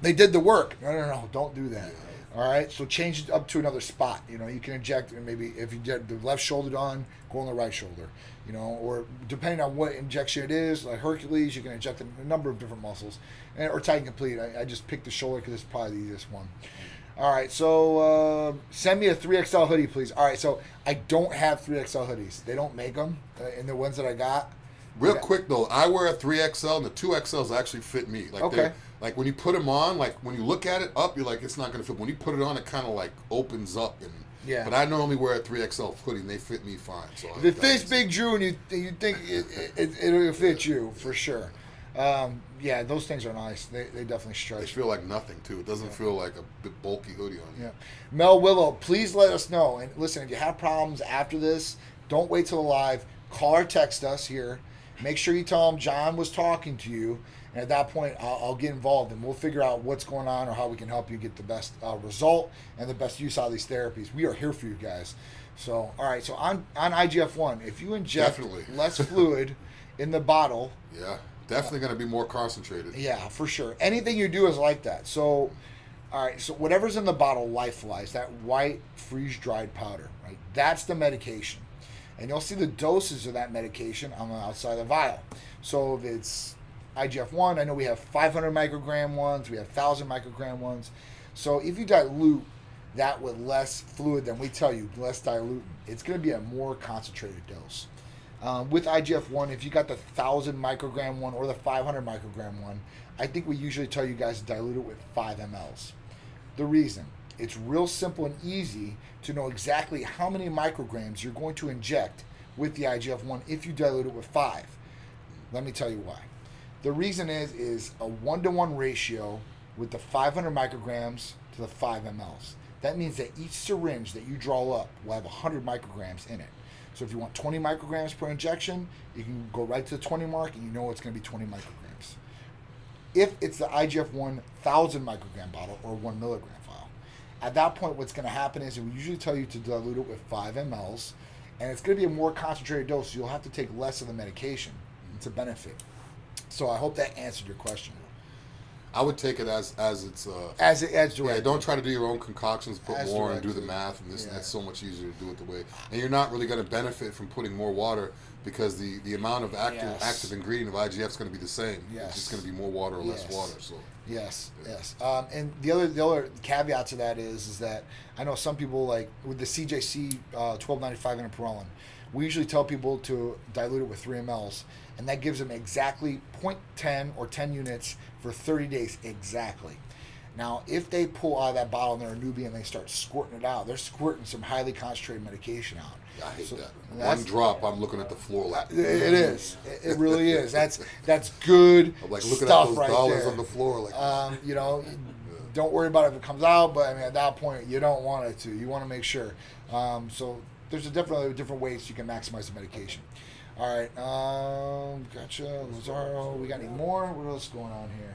they did the work. No, don't do that. All right, so change it up to another spot. You know, you can inject, and maybe if you get the left shoulder done, go on the right shoulder. You know, or depending on what injection it is, like Hercules, you can inject a number of different muscles, or Titan Complete. I just picked the shoulder because it's probably the easiest one. All right, so send me a 3XL hoodie, please. All right, so I don't have 3XL hoodies. They don't make them in the ones that I got. Real quick though, I wear a 3XL, and the 2XLs actually fit me. Like okay. Like when you put them on, like when you look at it up, you're like, it's not going to fit. When you put it on, it kind of like opens up. Yeah. But I normally wear a 3XL hoodie, and they fit me fine. So if it fits Big Drew, and you think it'll fit you for sure. Yeah, those things are nice. They definitely They stretch. feel like nothing too. It doesn't feel like a big bulky hoodie on you. Yeah. Mel Willow, please let us know. And listen, if you have problems after this, don't wait till the live. Call or text us here. Make sure you tell them John was talking to you. And at that point, I'll get involved and we'll figure out what's going on or how we can help you get the best result and the best use out of these therapies. We are here for you guys. So, all right. So on IGF-1, if you inject less fluid in the bottle. Yeah, definitely going to be more concentrated. Yeah, for sure. Anything you do is like that. So All right, so whatever's in the bottle lyophilized, that white freeze-dried powder, right? That's the medication. And you'll see the doses of that medication on the outside of the vial. So if it's IGF-1, I know we have 500 microgram ones, we have 1,000 microgram ones. So if you dilute that with less fluid than we tell you, less dilutant, it's going to be a more concentrated dose. With IGF-1, if you got the 1,000 microgram one or the 500 microgram one, I think we usually tell you guys to dilute it with 5 mLs. The reason, it's real simple and easy to know exactly how many micrograms you're going to inject with the IGF-1 if you dilute it with 5. Let me tell you why. The reason is a 1-to-1 ratio with the 500 micrograms to the 5 mLs. That means that each syringe that you draw up will have 100 micrograms in it. So if you want 20 micrograms per injection, you can go right to the 20 mark and you know it's going to be 20 micrograms. If it's the IGF-1 1,000 microgram bottle or 1 milligram vial, at that point what's going to happen is we usually tell you to dilute it with 5 mLs, and it's going to be a more concentrated dose, so you'll have to take less of the medication. It's a benefit. So I hope that answered your question. I would take it as it's as directed. Yeah, don't try to do your own concoctions, put As more and do the directed. math, and this Yeah. that's so much easier to do it the way. And you're not really going to benefit from putting more water because the amount of active ingredient of IGF is going to be the same. Yes. It's just going to be more water or less Yes. water. So Yes. And the other caveat to that is that I know some people, like with the CJC 1295 interferon, we usually tell people to dilute it with 3 mLs, and that gives them exactly 0.10 or 10 units for 30 days exactly. Now, if they pull out of that bottle and they're a newbie and they start squirting it out, they're squirting some highly concentrated medication out. I hate that. that's- One drop, I'm looking at the floor like It is. It really is. That's good I'm like looking stuff at those right dollars there. on the floor like You know, don't worry about it if it comes out, but I mean, at that point, you don't want it to. You want to make sure. So there's definitely different ways you can maximize the medication. All right, gotcha. Lazaro, we got any more? What else going on here?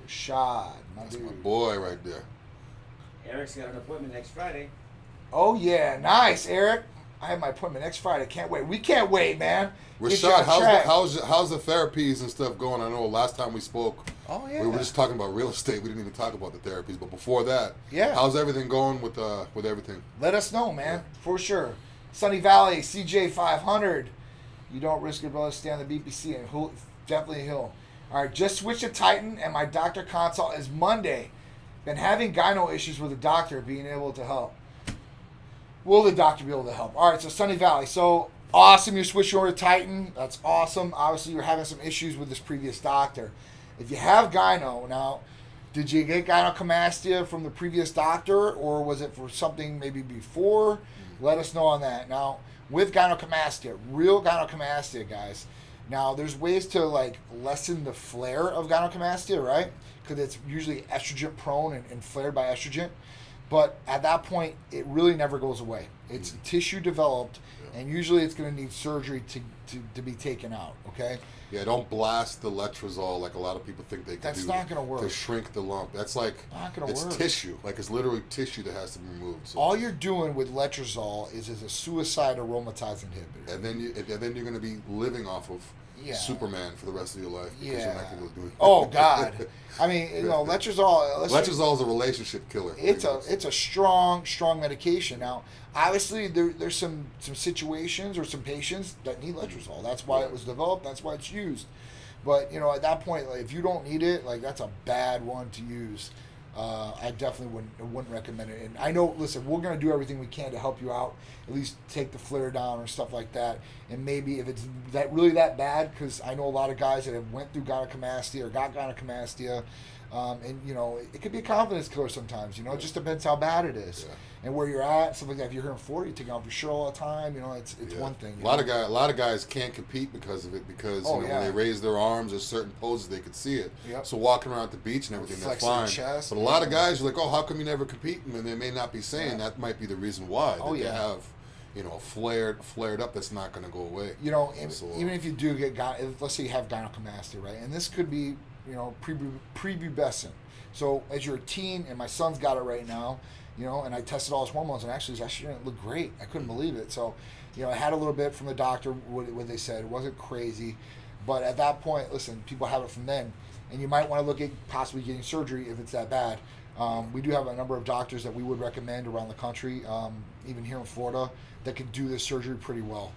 Rashad, my that's my dude. boy right there. Eric's got an appointment next Friday. Oh yeah, nice, Eric. I have my appointment next Friday. Can't wait. We can't wait, man. Get you on Rashad, track. how's the therapies and stuff going? I know last time we spoke, Oh yeah. we were just talking about real estate. We didn't even talk about the therapies. But before that, Yeah. how's everything going with everything? Let us know, man, for sure. Sunny Valley, CJ 500. You don't risk your brother. Stay on the BPC, and definitely he'll. All right, just switch to Titan, and my doctor consult is Monday. Been having gyno issues with the doctor being able to help. Will the doctor be able to help? All right, so Sunny Valley. So awesome, you switched over to Titan. That's awesome. Obviously, you're having some issues with this previous doctor. If you have gyno now, did you get gynecomastia from the previous doctor, or was it for something maybe before? Let us know on that. Now, with gynecomastia, real gynecomastia, guys. Now, there's ways to like lessen the flare of gynecomastia, right? Because it's usually estrogen prone and flared by estrogen. But at that point, it really never goes away. It's tissue developed, and usually it's going to need surgery to be taken out, okay? Yeah, don't blast the letrozole like a lot of people think they can That's do. not gonna work. To shrink the lump. That's like, Not gonna it's work. tissue. Like, it's literally tissue that has to be removed. So. All you're doing with letrozole is a suicide aromatase inhibitor. And then you're going to be living off of Yeah. Superman for the rest of your life because you're not going to do it. Oh God. I mean, you know, letrozole. Letrozole is a relationship killer. It's a strong medication. Now, obviously, there's some situations or some patients that need letrozole. That's why it was developed. That's why it's used. But you know, at that point, like, if you don't need it, like that's a bad one to use. I definitely wouldn't recommend it. And I know, listen, we're gonna do everything we can to help you out, at least take the flare down or stuff like that. And maybe if it's that bad, because I know a lot of guys that have went through gynecomastia or got gynecomastia, and you know, it could be a confidence killer sometimes. You know, it just depends how bad it is and where you're at, stuff like that. If you're here in Florida, you're taking off your shirt all the time. You know, it's one thing. A lot of guys can't compete because of it because when they raise their arms or certain poses they could see it. Yep. So walking around at the beach and everything, Flex that's their fine. chest, but a lot of guys are like, oh, how come you never compete? And they may not be saying that might be the reason why. That they have, you know, flared up that's not going to go away. You know, So, even if you do get let's say you have gynecomastia, right? And this could be, you know, prepubescent. So as you're a teen, and my son's got it right now, you know, and I tested all his hormones, and actually his estrogen looked great. I couldn't believe it. So, you know, I had a little bit from the doctor, what they said. It wasn't crazy. But at that point, listen, people have it from then. and you might want to look at possibly getting surgery if it's that bad. We do have a number of doctors that we would recommend around the country, even here in Florida, that can do this surgery pretty well.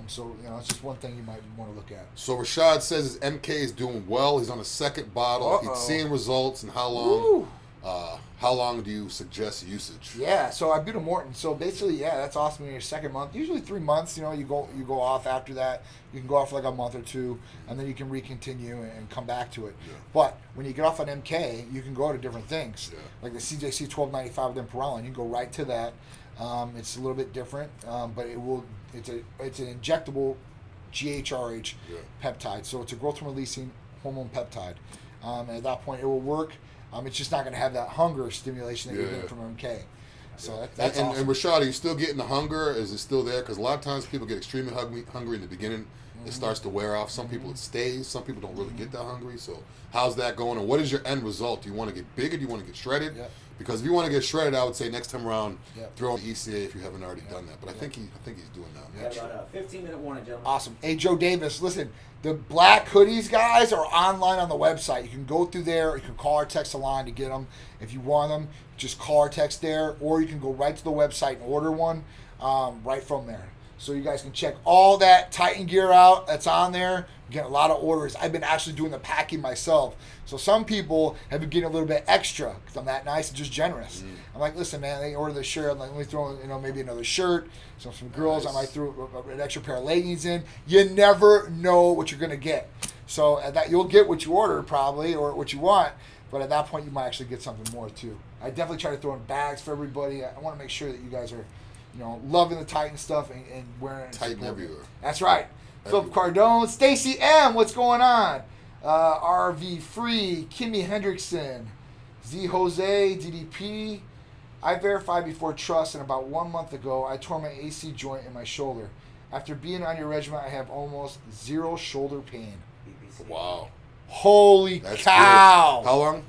So, it's just one thing you might want to look at. So Rashad says his MK is doing well. He's on a second bottle. He's seeing results. And how long? How long do you suggest usage? Yeah, so I beat a Morton. So basically, that's awesome in your second month. Usually 3 months. You go off after that. You can go off for like a month or two, and then you can recontinue and come back to it. Yeah. But when you get off on MK, you can go to different things, like the CJC 1295 with Imperalin. You can go right to that. It's a little bit different, but it's an injectable GHRH peptide. So it's a growth releasing hormone peptide. And at that point, it will work. It's just not going to have that hunger stimulation that you're getting from MK. So that's awesome. And Rashad, are you still getting the hunger? Is it still there? Because a lot of times people get extremely hungry in the beginning. It starts to wear off. Some people it stays. Some people don't really get that hungry. So how's that going? And what is your end result? Do you want to get bigger? Do you want to get shredded? Yep. Because if you want to get shredded, I would say next time around, throw in ECA if you haven't already done that. But I think he's doing that. Yeah, about a 15-minute warning, gentlemen. Awesome. Hey, Joe Davis, listen, the black hoodies, guys, are online on the website. You can go through there. You can call or text the line to get them. If you want them, just call or text there. Or you can go right to the website and order one right from there. So you guys can check all that Titan gear out that's on there. Get a lot of orders. I've been actually doing the packing myself. So some people have been getting a little bit extra because I'm that nice and just generous. I'm like, listen, man, they order the shirt. I'm like, let me throw maybe another shirt. So some girls, I might throw an extra pair of leggings in. You never know what you're going to get. So at that, you'll get what you ordered probably or what you want. But at that point, you might actually get something more too. I definitely try to throw in bags for everybody. I want to make sure that you guys are loving the Titan stuff and wearing it. Titan everywhere. That's right. Philip Cardone, Stacy M, what's going on? RV Free, Kimmy Hendrickson, Z Jose, DDP. I verified before trust, and about 1 month ago, I tore my AC joint in my shoulder. After being on your regimen, I have almost zero shoulder pain. Wow. Holy That's cow. Good. How long?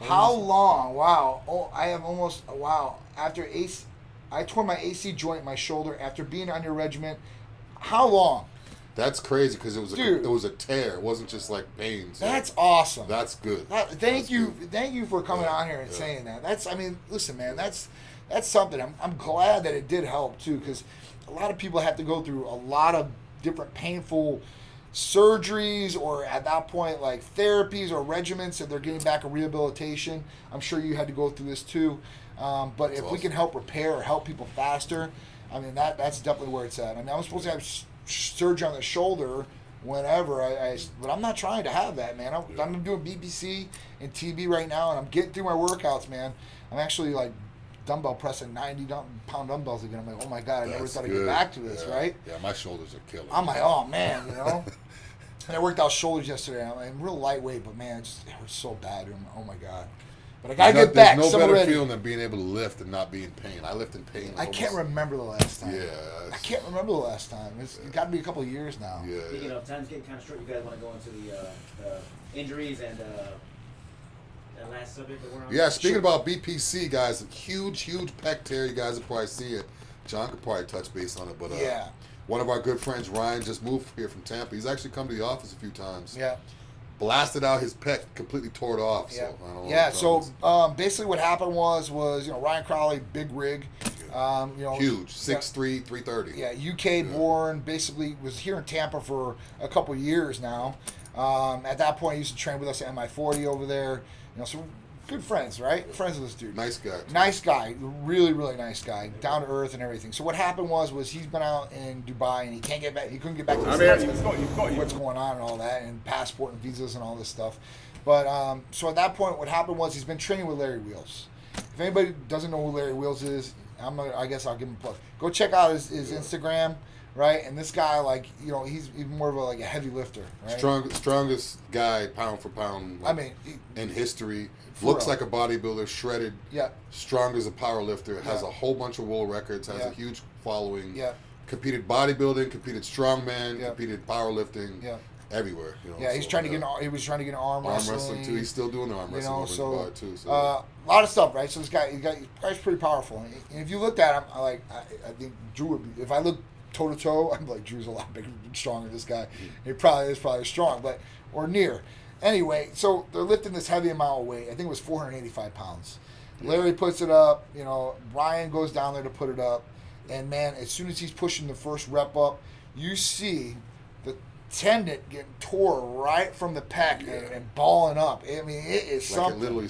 How long? Wow. Oh, I have almost, wow. After AC, I tore my AC joint in my shoulder after being on your regimen. How long? That's crazy because it was a tear. It wasn't just like pain. So that's awesome. That's good. Thank you for coming on here and saying that. Listen, man, that's something. I'm glad that it did help too, because a lot of people have to go through a lot of different painful surgeries or at that point like therapies or regimens that they're getting back a rehabilitation. I'm sure you had to go through this too. But if we can help repair or help people faster, that's definitely where it's at. I was supposed to have surgery on the shoulder whenever but I'm not trying to have that, man. I'm doing BBC and TB right now, and I'm getting through my workouts, man. I'm actually like dumbbell pressing 90-pound dumbbells again. I'm like, oh my god, I never thought I'd get back to this, right? Yeah, my shoulders are killing. I'm like, oh man, And I worked out shoulders yesterday. I'm real lightweight, but man, it hurts so bad. Oh my god. But I gotta get back. There's no better feeling than being able to lift and not be in pain. I lift in pain. I can't remember the last time. Yeah. I can't remember the last time. It's got to be a couple of years now. Yeah. Speaking of time's getting kind of short, you guys want to go into the injuries and that last subject that we're on? Yeah, speaking about BPC, guys, a huge pec tear. You guys will probably see it. John could probably touch base on it, but one of our good friends, Ryan, just moved here from Tampa. He's actually come to the office a few times. Yeah. Blasted out his pec, completely tore it off. Yeah. So I don't know so basically what happened was Ryan Crowley, big rig, huge, 6'3", 330. Yeah, UK born, basically was here in Tampa for a couple years now. At that point, he used to train with us at MI40 over there. So good friends, right? Friends with this dude. Nice guy. Nice guy, really nice guy, down to earth and everything. So what happened was he's been out in Dubai and he can't get back. He couldn't get back to the States because of what's going on and all that, and passport and visas and all this stuff. But so at that point, what happened was he's been training with Larry Wheels. If anybody doesn't know who Larry Wheels is, I guess I'll give him a plug. Go check out his Instagram. Right, and this guy, he's more of a heavy lifter, right? Strongest guy, pound for pound. In history, looks like a bodybuilder, shredded. Yeah. Strong as a power lifter, has a whole bunch of world records, has a huge following. Yeah. Competed bodybuilding, competed strongman, competed powerlifting. Yeah. Everywhere. Yeah, he was trying to get an arm wrestling too. He's still doing the arm wrestling over too. So. A lot of stuff, right? So this guy's pretty powerful, and if you looked at him, I think Drew would be. If I look toe to toe, I'm like, Drew's a lot bigger, stronger than this guy. He probably is strong, or near. Anyway, so they're lifting this heavy amount of weight. I think it was 485 pounds. Larry puts it up. You know, Ryan goes down there to put it up. And, man, as soon as he's pushing the first rep up, you see the tendon getting tore right from the pec and balling up. I mean, it is Like something. it literally.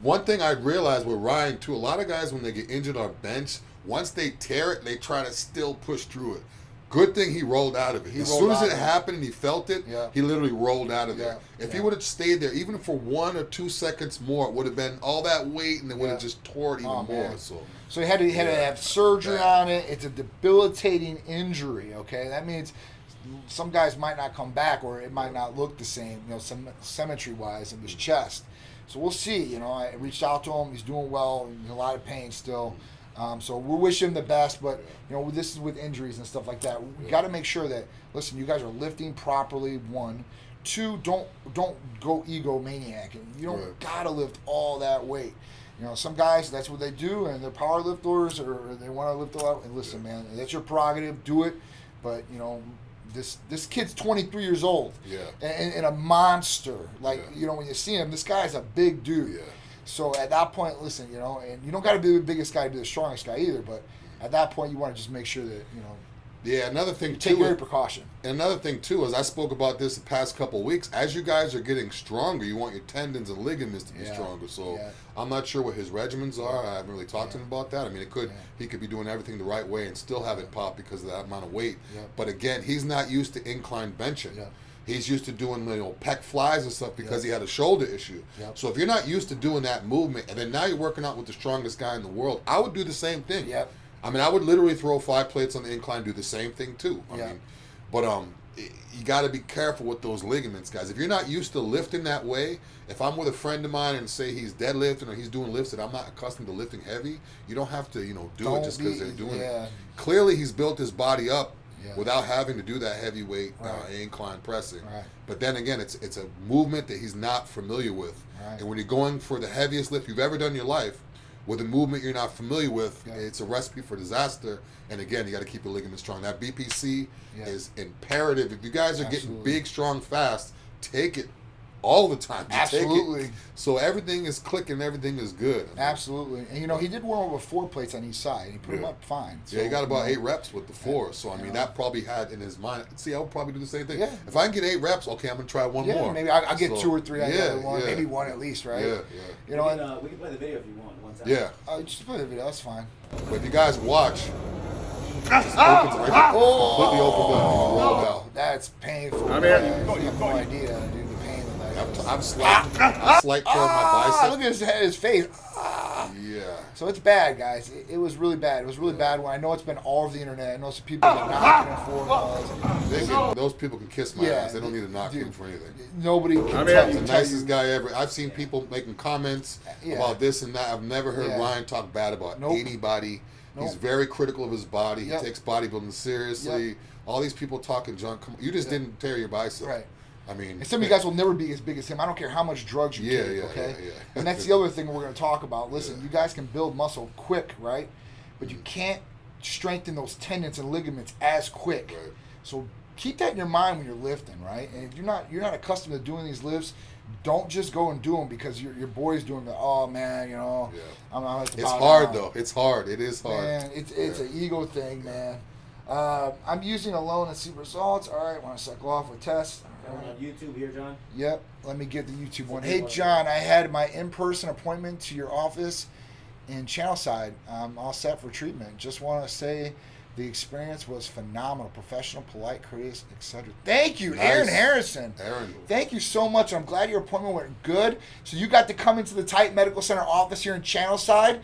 One thing I realized with Ryan, too, a lot of guys, when they get injured on bench, once they tear it, they try to still push through it. Good thing he rolled out of it. As soon as it happened and he felt it, he literally rolled out of there. If he would have stayed there, even for 1 or 2 seconds more, it would have been all that weight, and it would have just tore it even more. Man. So he had to have surgery on it. It's a debilitating injury, okay? That means some guys might not come back, or it might not look the same, you know, symmetry-wise in his chest. So we'll see. You know, I reached out to him. He's doing well. He's in a lot of pain still. So we wish him the best, but you know, this is with injuries and stuff like that. We got to make sure that, listen, you guys are lifting properly. 1, 2, don't go egomaniac. You don't gotta lift all that weight. You know, some guys, that's what they do, and they're power lifters, or they want to lift a lot. And listen, man, that's your prerogative. Do it, but you know, this kid's 23 years old, and a monster. Like you know, when you see him, this guy's a big dude. So at that point, listen, you know, and you don't got to be the biggest guy to be the strongest guy either, but at that point, you want to just make sure that, you know, Yeah, another thing you too. take every precaution. Another thing too is I spoke about this the past couple of weeks. As you guys are getting stronger, you want your tendons and ligaments to be stronger. So I'm not sure what his regimens are. I haven't really talked to him about that. I mean, he could be doing everything the right way and still have it pop because of that amount of weight. But again, he's not used to incline benching. He's used to doing, you know, pec flies and stuff because he had a shoulder issue. So if you're not used to doing that movement, and then now you're working out with the strongest guy in the world, I would do the same thing. I mean, I would literally throw 5 plates on the incline, do the same thing too. I mean, but you got to be careful with those ligaments, guys. If you're not used to lifting that way, if I'm with a friend of mine and say he's deadlifting or he's doing lifts that I'm not accustomed to lifting heavy, you don't have to, you know, do it just because they're doing it. Clearly, he's built his body up without having to do that heavyweight incline pressing. But then again, it's a movement that he's not familiar with. And when you're going for the heaviest lift you've ever done in your life, with a movement you're not familiar with, it's a recipe for disaster. And again, you got to keep your ligaments strong. That BPC is imperative. If you guys are getting big, strong, fast, take it all the time. Absolutely. Take it. So everything is clicking, everything is good. I mean, Absolutely. And you know, he did warm up with 4 plates on each side. He put them up fine. So, he got about 8 reps with the 4. So I mean, that probably had in his mind. See, I would probably do the same thing. If I can get 8 reps, okay, I'm gonna try one more. Maybe I'll get 2 or 3 on the other one. Maybe 1 at least, right? You know, we can play the video if you want. One time. just play the video. That's fine. But if you guys watch, just opens right completely opened up. Rolled out. That's painful. I'm here. You have no idea, dude, the pain of that. I'm slight curl my bicep. Look at his face. So it's bad, guys. It was really bad. It was really bad. When I know it's been all over the internet. I know some people are knocking him for it. Those people can kiss my ass. They don't need to knock him for anything. Nobody can I'm tell here. you. The nicest guy ever. I've seen people making comments about this and that. I've never heard Ryan talk bad about anybody. He's very critical of his body. He takes bodybuilding seriously. All these people talking junk. You just didn't tear your bicep. Right. I mean, and some of you guys will never be as big as him. I don't care how much drugs you take, okay? And that's the other thing we're going to talk about. Listen, you guys can build muscle quick, right? But you can't strengthen those tendons and ligaments as quick. Right. So keep that in your mind when you're lifting, right? And if you're not accustomed to doing these lifts, don't just go and do them because your boy's doing the, oh man, you know, I'm at the it's bottom hard now. Though. It's hard. It is hard. Man, it's an ego thing, man. I'm using alone to see results. All right, want to cycle off with tests. Going on YouTube here, John. Yep, let me get the YouTube one. Hey, John, I had my in-person appointment to your office in Channelside. I'm all set for treatment. Just want to say the experience was phenomenal. Professional, polite, courteous, etc. Thank you, Aaron Harrison. Aaron. Thank you so much. I'm glad your appointment went good. So you got to come into the Titan Medical Center office here in Channelside.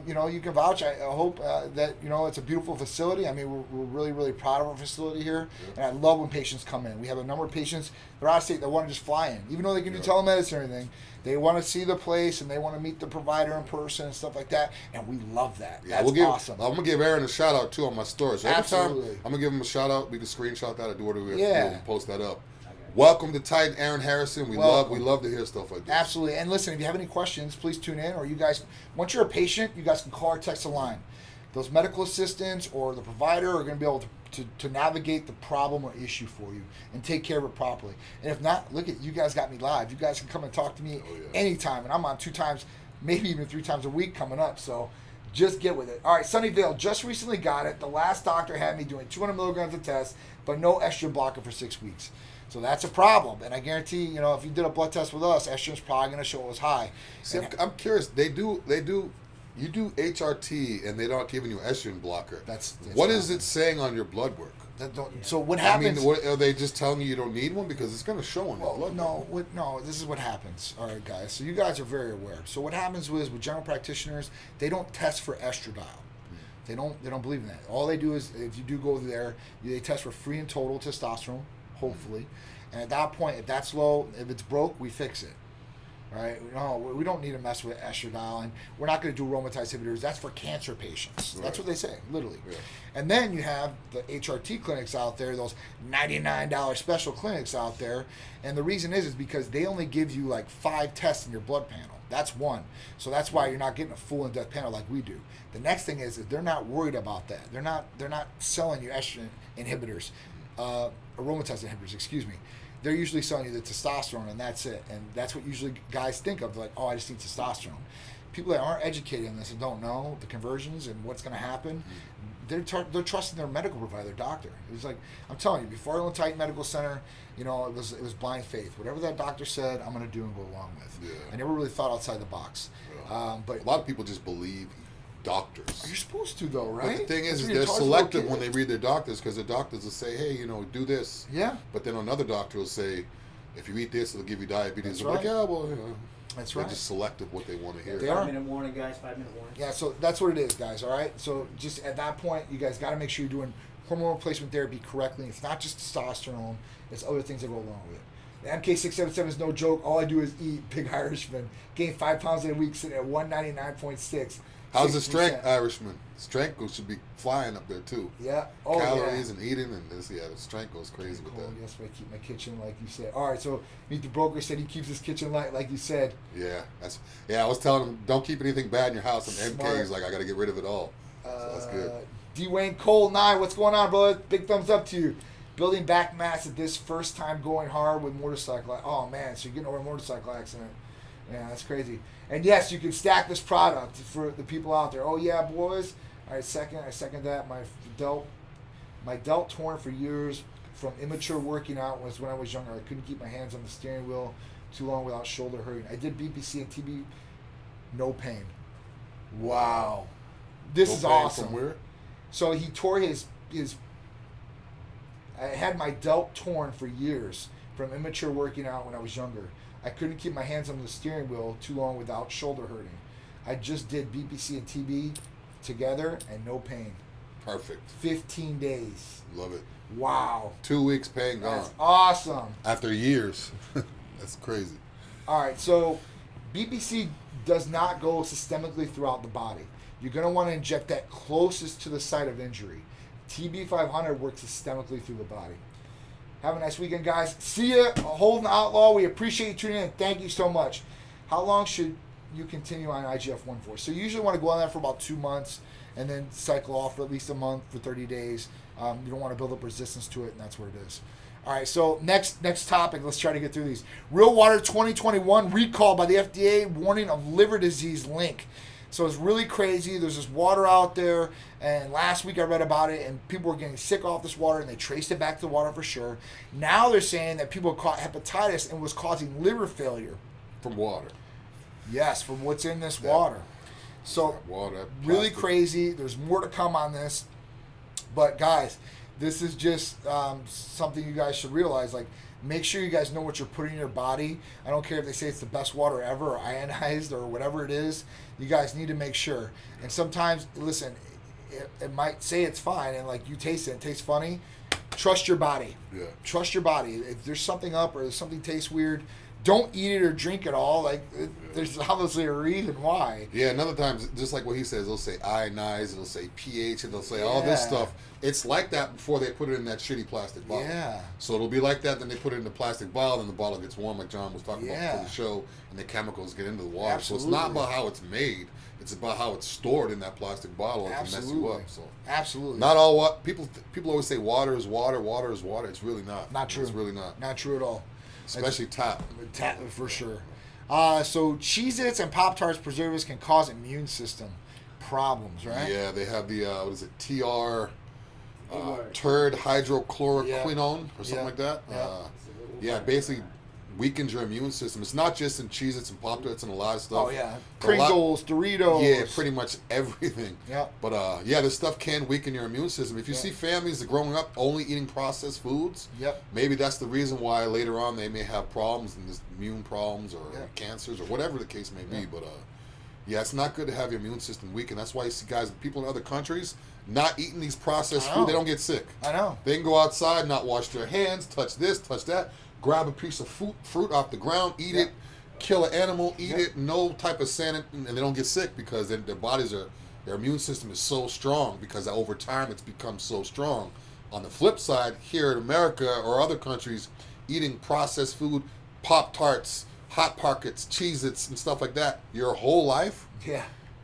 You know, you can vouch. I hope that, you know, it's a beautiful facility. I mean, we're really, really proud of our facility here. And I love when patients come in. We have a number of patients that are out of state that want to just fly in. Even though they can do telemedicine and everything, they want to see the place and they want to meet the provider in person and stuff like that. And we love that. That's awesome. I'm going to give Aaron a shout out too on my story. So every Absolutely. time I'm going to give him a shout out. We can screenshot that or do whatever we have to do and post that up. Welcome to Titan, Aaron Harrison. We love to hear stuff like this. Absolutely. And listen, if you have any questions, please tune in. Or you guys, once you're a patient, you guys can call or text the line. those medical assistants or the provider are going to be able to navigate the problem or issue for you and take care of it properly. And if not, look at you guys got me live. You guys can come and talk to me anytime, and I'm on 2 times, maybe even 3 times a week coming up. So just get with it. All right, Sunnyvale just recently got it. The last doctor had me doing 200 milligrams of test, but no estrogen blocker for 6 weeks. So that's a problem. And I guarantee, if you did a blood test with us, estrogen's probably going to show it was high. See, I'm curious. You do HRT and they're not giving you estrogen blocker. That's what is it saying on your blood work? So what happens? Are they just telling you don't need one because it's going to show on your blood? No. This is what happens. All right, guys. So you guys are very aware. So what happens is with general practitioners, they don't test for estradiol. They don't believe in that. All they do is if you do go there, they test for free and total testosterone, hopefully. And at that point, if that's low, if it's broke, we fix it. Right? No, we don't need to mess with estradiol, and we're not going to do aromatase inhibitors. That's for cancer patients. Right. That's what they say, literally. Yeah. And then you have the HRT clinics out there, those $99 special clinics out there, and the reason is because they only give you like 5 tests in your blood panel. That's one. So that's why you're not getting a full in-depth panel like we do. The next thing is they're not worried about that. They're not selling you estrogen inhibitors, aromatase inhibitors, excuse me. They're usually selling you the testosterone, and that's it. And that's what usually guys think of, like, oh, I just need testosterone. People that aren't educated on this and don't know the conversions and what's going to happen, they're trusting their medical provider, their doctor. It was like, I'm telling you, before I went to Titan Medical Center, it was blind faith. Whatever that doctor said, I'm going to do and go along with. Yeah. I never really thought outside the box. Yeah. But a lot of people just believe doctors. You're supposed to, though, right? But the thing is they're selective when they read their doctors, because the doctors will say, hey, do this. Yeah. But then another doctor will say, if you eat this, it'll give you diabetes. That's right. Like, yeah, well, that's they're right. just selective what they want to hear. They are. 5-minute warning, guys. 5-minute warning. Yeah, so that's what it is, guys, all right? So just at that point, you guys got to make sure you're doing hormone replacement therapy correctly. It's not just testosterone. It's other things that go along with it. The MK677 is no joke. All I do is eat Big Irishman. Gain 5 pounds in a week, sitting at 199.6. How's the strength, Irishman? Strength should be flying up there too. Yeah. Calories and eating and this. Yeah, the strength goes crazy with that. Yes, I keep my kitchen like you said. All right, so Meet the Broker said he keeps his kitchen light like you said. Yeah, I was telling him don't keep anything bad in your house. And MK's like I got to get rid of it all. So that's good. Dwayne Cole 9, what's going on, brother? Big thumbs up to you. Building back mass at this first time going hard with motorcycle. Oh man, so you're getting over a motorcycle accident. Yeah, that's crazy. And yes, you can stack this product for the people out there. Oh yeah, boys. I second that. My delt torn for years from immature working out was when I was younger. I couldn't keep my hands on the steering wheel too long without shoulder hurting. I did BPC and TB, no pain. Wow. This is awesome. From where? So he tore his I had my delt torn for years from immature working out when I was younger. I couldn't keep my hands on the steering wheel too long without shoulder hurting. I just did BPC and TB together and no pain. Perfect. 15 days. Love it. Wow. 2 weeks pain gone. That's awesome. After years. That's crazy. All right, so BPC does not go systemically throughout the body. You're going to want to inject that closest to the site of injury. TB500 works systemically through the body. Have a nice weekend, guys. See ya. Holden Outlaw, we appreciate you tuning in. Thank you so much. How long should you continue on IGF-1 for? So you usually want to go on that for about 2 months and then cycle off for at least a month for 30 days. You don't want to build up resistance to it, and that's what it is. All right, so next topic. Let's try to get through these. Real Water 2021 recall by the FDA, warning of liver disease link. So it's really crazy. There's this water out there, and last week I read about it, and people were getting sick off this water, and they traced it back to the water for sure. Now they're saying that people caught hepatitis and was causing liver failure. From water. Yes, from what's in this water. So water, really crazy. There's more to come on this. But guys, this is just something you guys should realize. Like, make sure you guys know what you're putting in your body. I don't care if they say it's the best water ever or ionized or whatever it is. You guys need to make sure. And sometimes, listen, it might say it's fine, and like you taste it, it tastes funny. Trust your body. Yeah. Trust your body. If there's something up or something tastes weird, don't eat it or drink it all. Like, there's obviously a reason why. Yeah, and other times, just like what he says, they'll say ionize, it'll say pH, and they'll say all this stuff. It's like that before they put it in that shitty plastic bottle. Yeah. So it'll be like that, then they put it in the plastic bottle, and the bottle gets warm, like John was talking about Yeah. for the show, and the chemicals get into the water. Absolutely. So it's not about how it's made. It's about how it's stored in that plastic bottle and can mess you up. So Absolutely. not all what people always say water is water, water is water. It's really not. Not true. It's really not. Not true at all. Especially tap. For sure. So Cheez-Its and Pop-Tarts preservatives can cause immune system problems, right? Yeah, they have the what is it? Turd hydrochloroquinone or something like that. Yeah, basically weakens your immune system. It's not just in Cheez-Its and Pop-Tarts and a lot of stuff. Oh, yeah. Pringles, Doritos. Yeah, pretty much everything. Yeah. But yeah, this stuff can weaken your immune system. If you see families that are growing up only eating processed foods, maybe that's the reason why later on they may have problems and immune problems or cancers or whatever the case may be. But yeah, it's not good to have your immune system weak, and that's why you see guys, people in other countries, not eating these processed food. They don't get sick. I know. They can go outside, not wash their hands, touch this, touch that, grab a piece of fruit off the ground, eat it, kill an animal, eat it, no type of sanit, and they don't get sick because their bodies are, their immune system is so strong because over time it's become so strong. On the flip side, here in America or other countries, eating processed food, Pop-Tarts, Hot Pockets, Cheez-Its, and stuff like that, your whole life,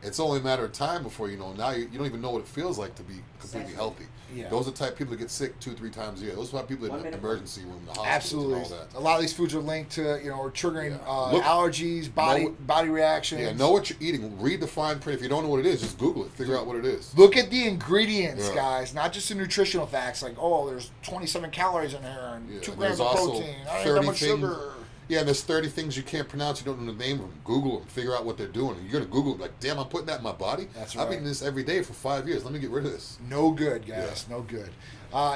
it's only a matter of time before now you don't even know what it feels like to be completely healthy. Yeah. Those are the type of people that get sick 2-3 times a year. Those are why people in the emergency room, the hospitals, Absolutely. and all that. A lot of these foods are linked to, or triggering allergies, body reactions. Yeah, know what you're eating. Read the fine print. If you don't know what it is, just Google it. Figure out what it is. Look at the ingredients, guys. Not just the nutritional facts, like, there's 27 calories in here and 2 grams of protein. I ain't that much sugar. Yeah, and there's 30 things you can't pronounce. You don't know the name of them. Google them. Figure out what they're doing. You're going to Google it. Like, damn, I'm putting that in my body? That's right. I've eaten this every day for 5 years. Let me get rid of this. No good, guys. No good.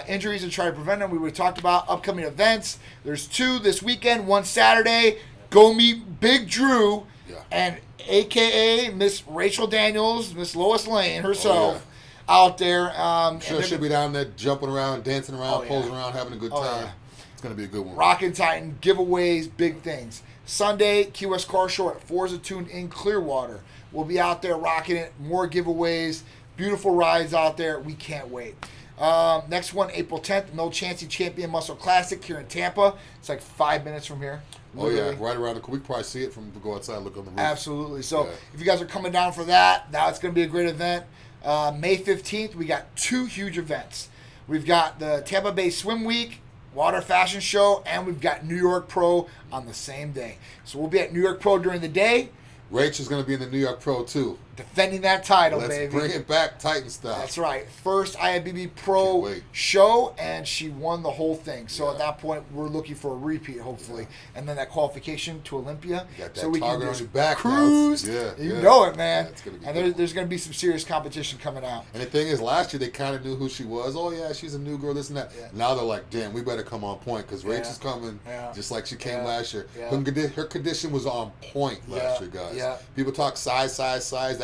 Injuries and try to prevent them. We would talked about upcoming events. There's 2 this weekend. One Saturday. Go meet Big Drew and a.k.a. Miss Rachel Daniels, Miss Lois Lane herself out there. Sure, she'll be down there jumping around, dancing around, posing around, having a good time. Yeah. It's going to be a good one. Rockin' Titan, giveaways, big things. Sunday, Key West Car Show at Forza Tuned in Clearwater. We'll be out there rocking it. More giveaways. Beautiful rides out there. We can't wait. Next one, April 10th, No Chancey Champion Muscle Classic here in Tampa. It's like 5 minutes from here. Literally. Oh, yeah. Right around the corner. We can probably see it from go outside, look on the roof. Absolutely. So if you guys are coming down for that, now it's going to be a great event. May 15th, we got 2 huge events. We've got the Tampa Bay Swim Week, Water Fashion Show, and we've got New York Pro on the same day. So we'll be at New York Pro during the day. Rach is going to be in the New York Pro, too. Defending that title, Let's baby. bring it back Titan style. That's right. First IFBB Pro show, and she won the whole thing. So at that point, we're looking for a repeat, hopefully. And then that qualification to Olympia. You got that so we target can on just your back cruise. now. You know it, man. Yeah, it's gonna be and there's going to be some serious competition coming out. And the thing is, last year they kind of knew who she was. Oh, yeah, she's a new girl, this and that. Yeah. Now they're like, damn, we better come on point because Rach is coming just like she came last year. Yeah. Her condition was on point last year, guys. Yeah. People talk size.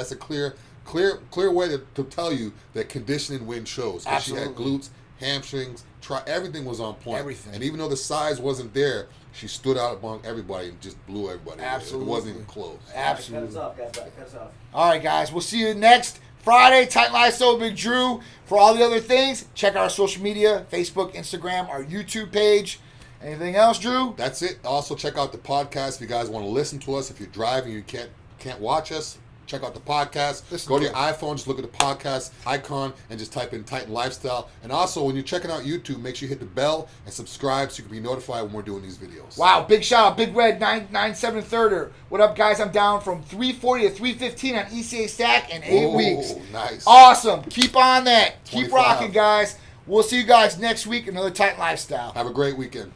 That's a clear way to tell you that conditioning wins shows. Because she had glutes, hamstrings, everything was on point. Everything. And even though the size wasn't there, she stood out among everybody and just blew everybody. Absolutely. It wasn't even close. Absolutely. Cut us off. All right, guys. We'll see you next Friday. Titan Lifestyle, Big Drew. For all the other things, check our social media, Facebook, Instagram, our YouTube page. Anything else, Drew? That's it. Also, check out the podcast if you guys want to listen to us. If you're driving, you can't watch us. Check out the podcast. Go to your iPhone, just look at the podcast icon, and just type in Titan Lifestyle. And also, when you're checking out YouTube, make sure you hit the bell and subscribe so you can be notified when we're doing these videos. Wow, big shout out, Big Red 997 Thirder. What up, guys? I'm down from 340 to 315 on ECA Stack in 8 weeks. Nice. Awesome. Keep on that. Keep 25. rocking, guys. We'll see you guys next week. Another Titan Lifestyle. Have a great weekend.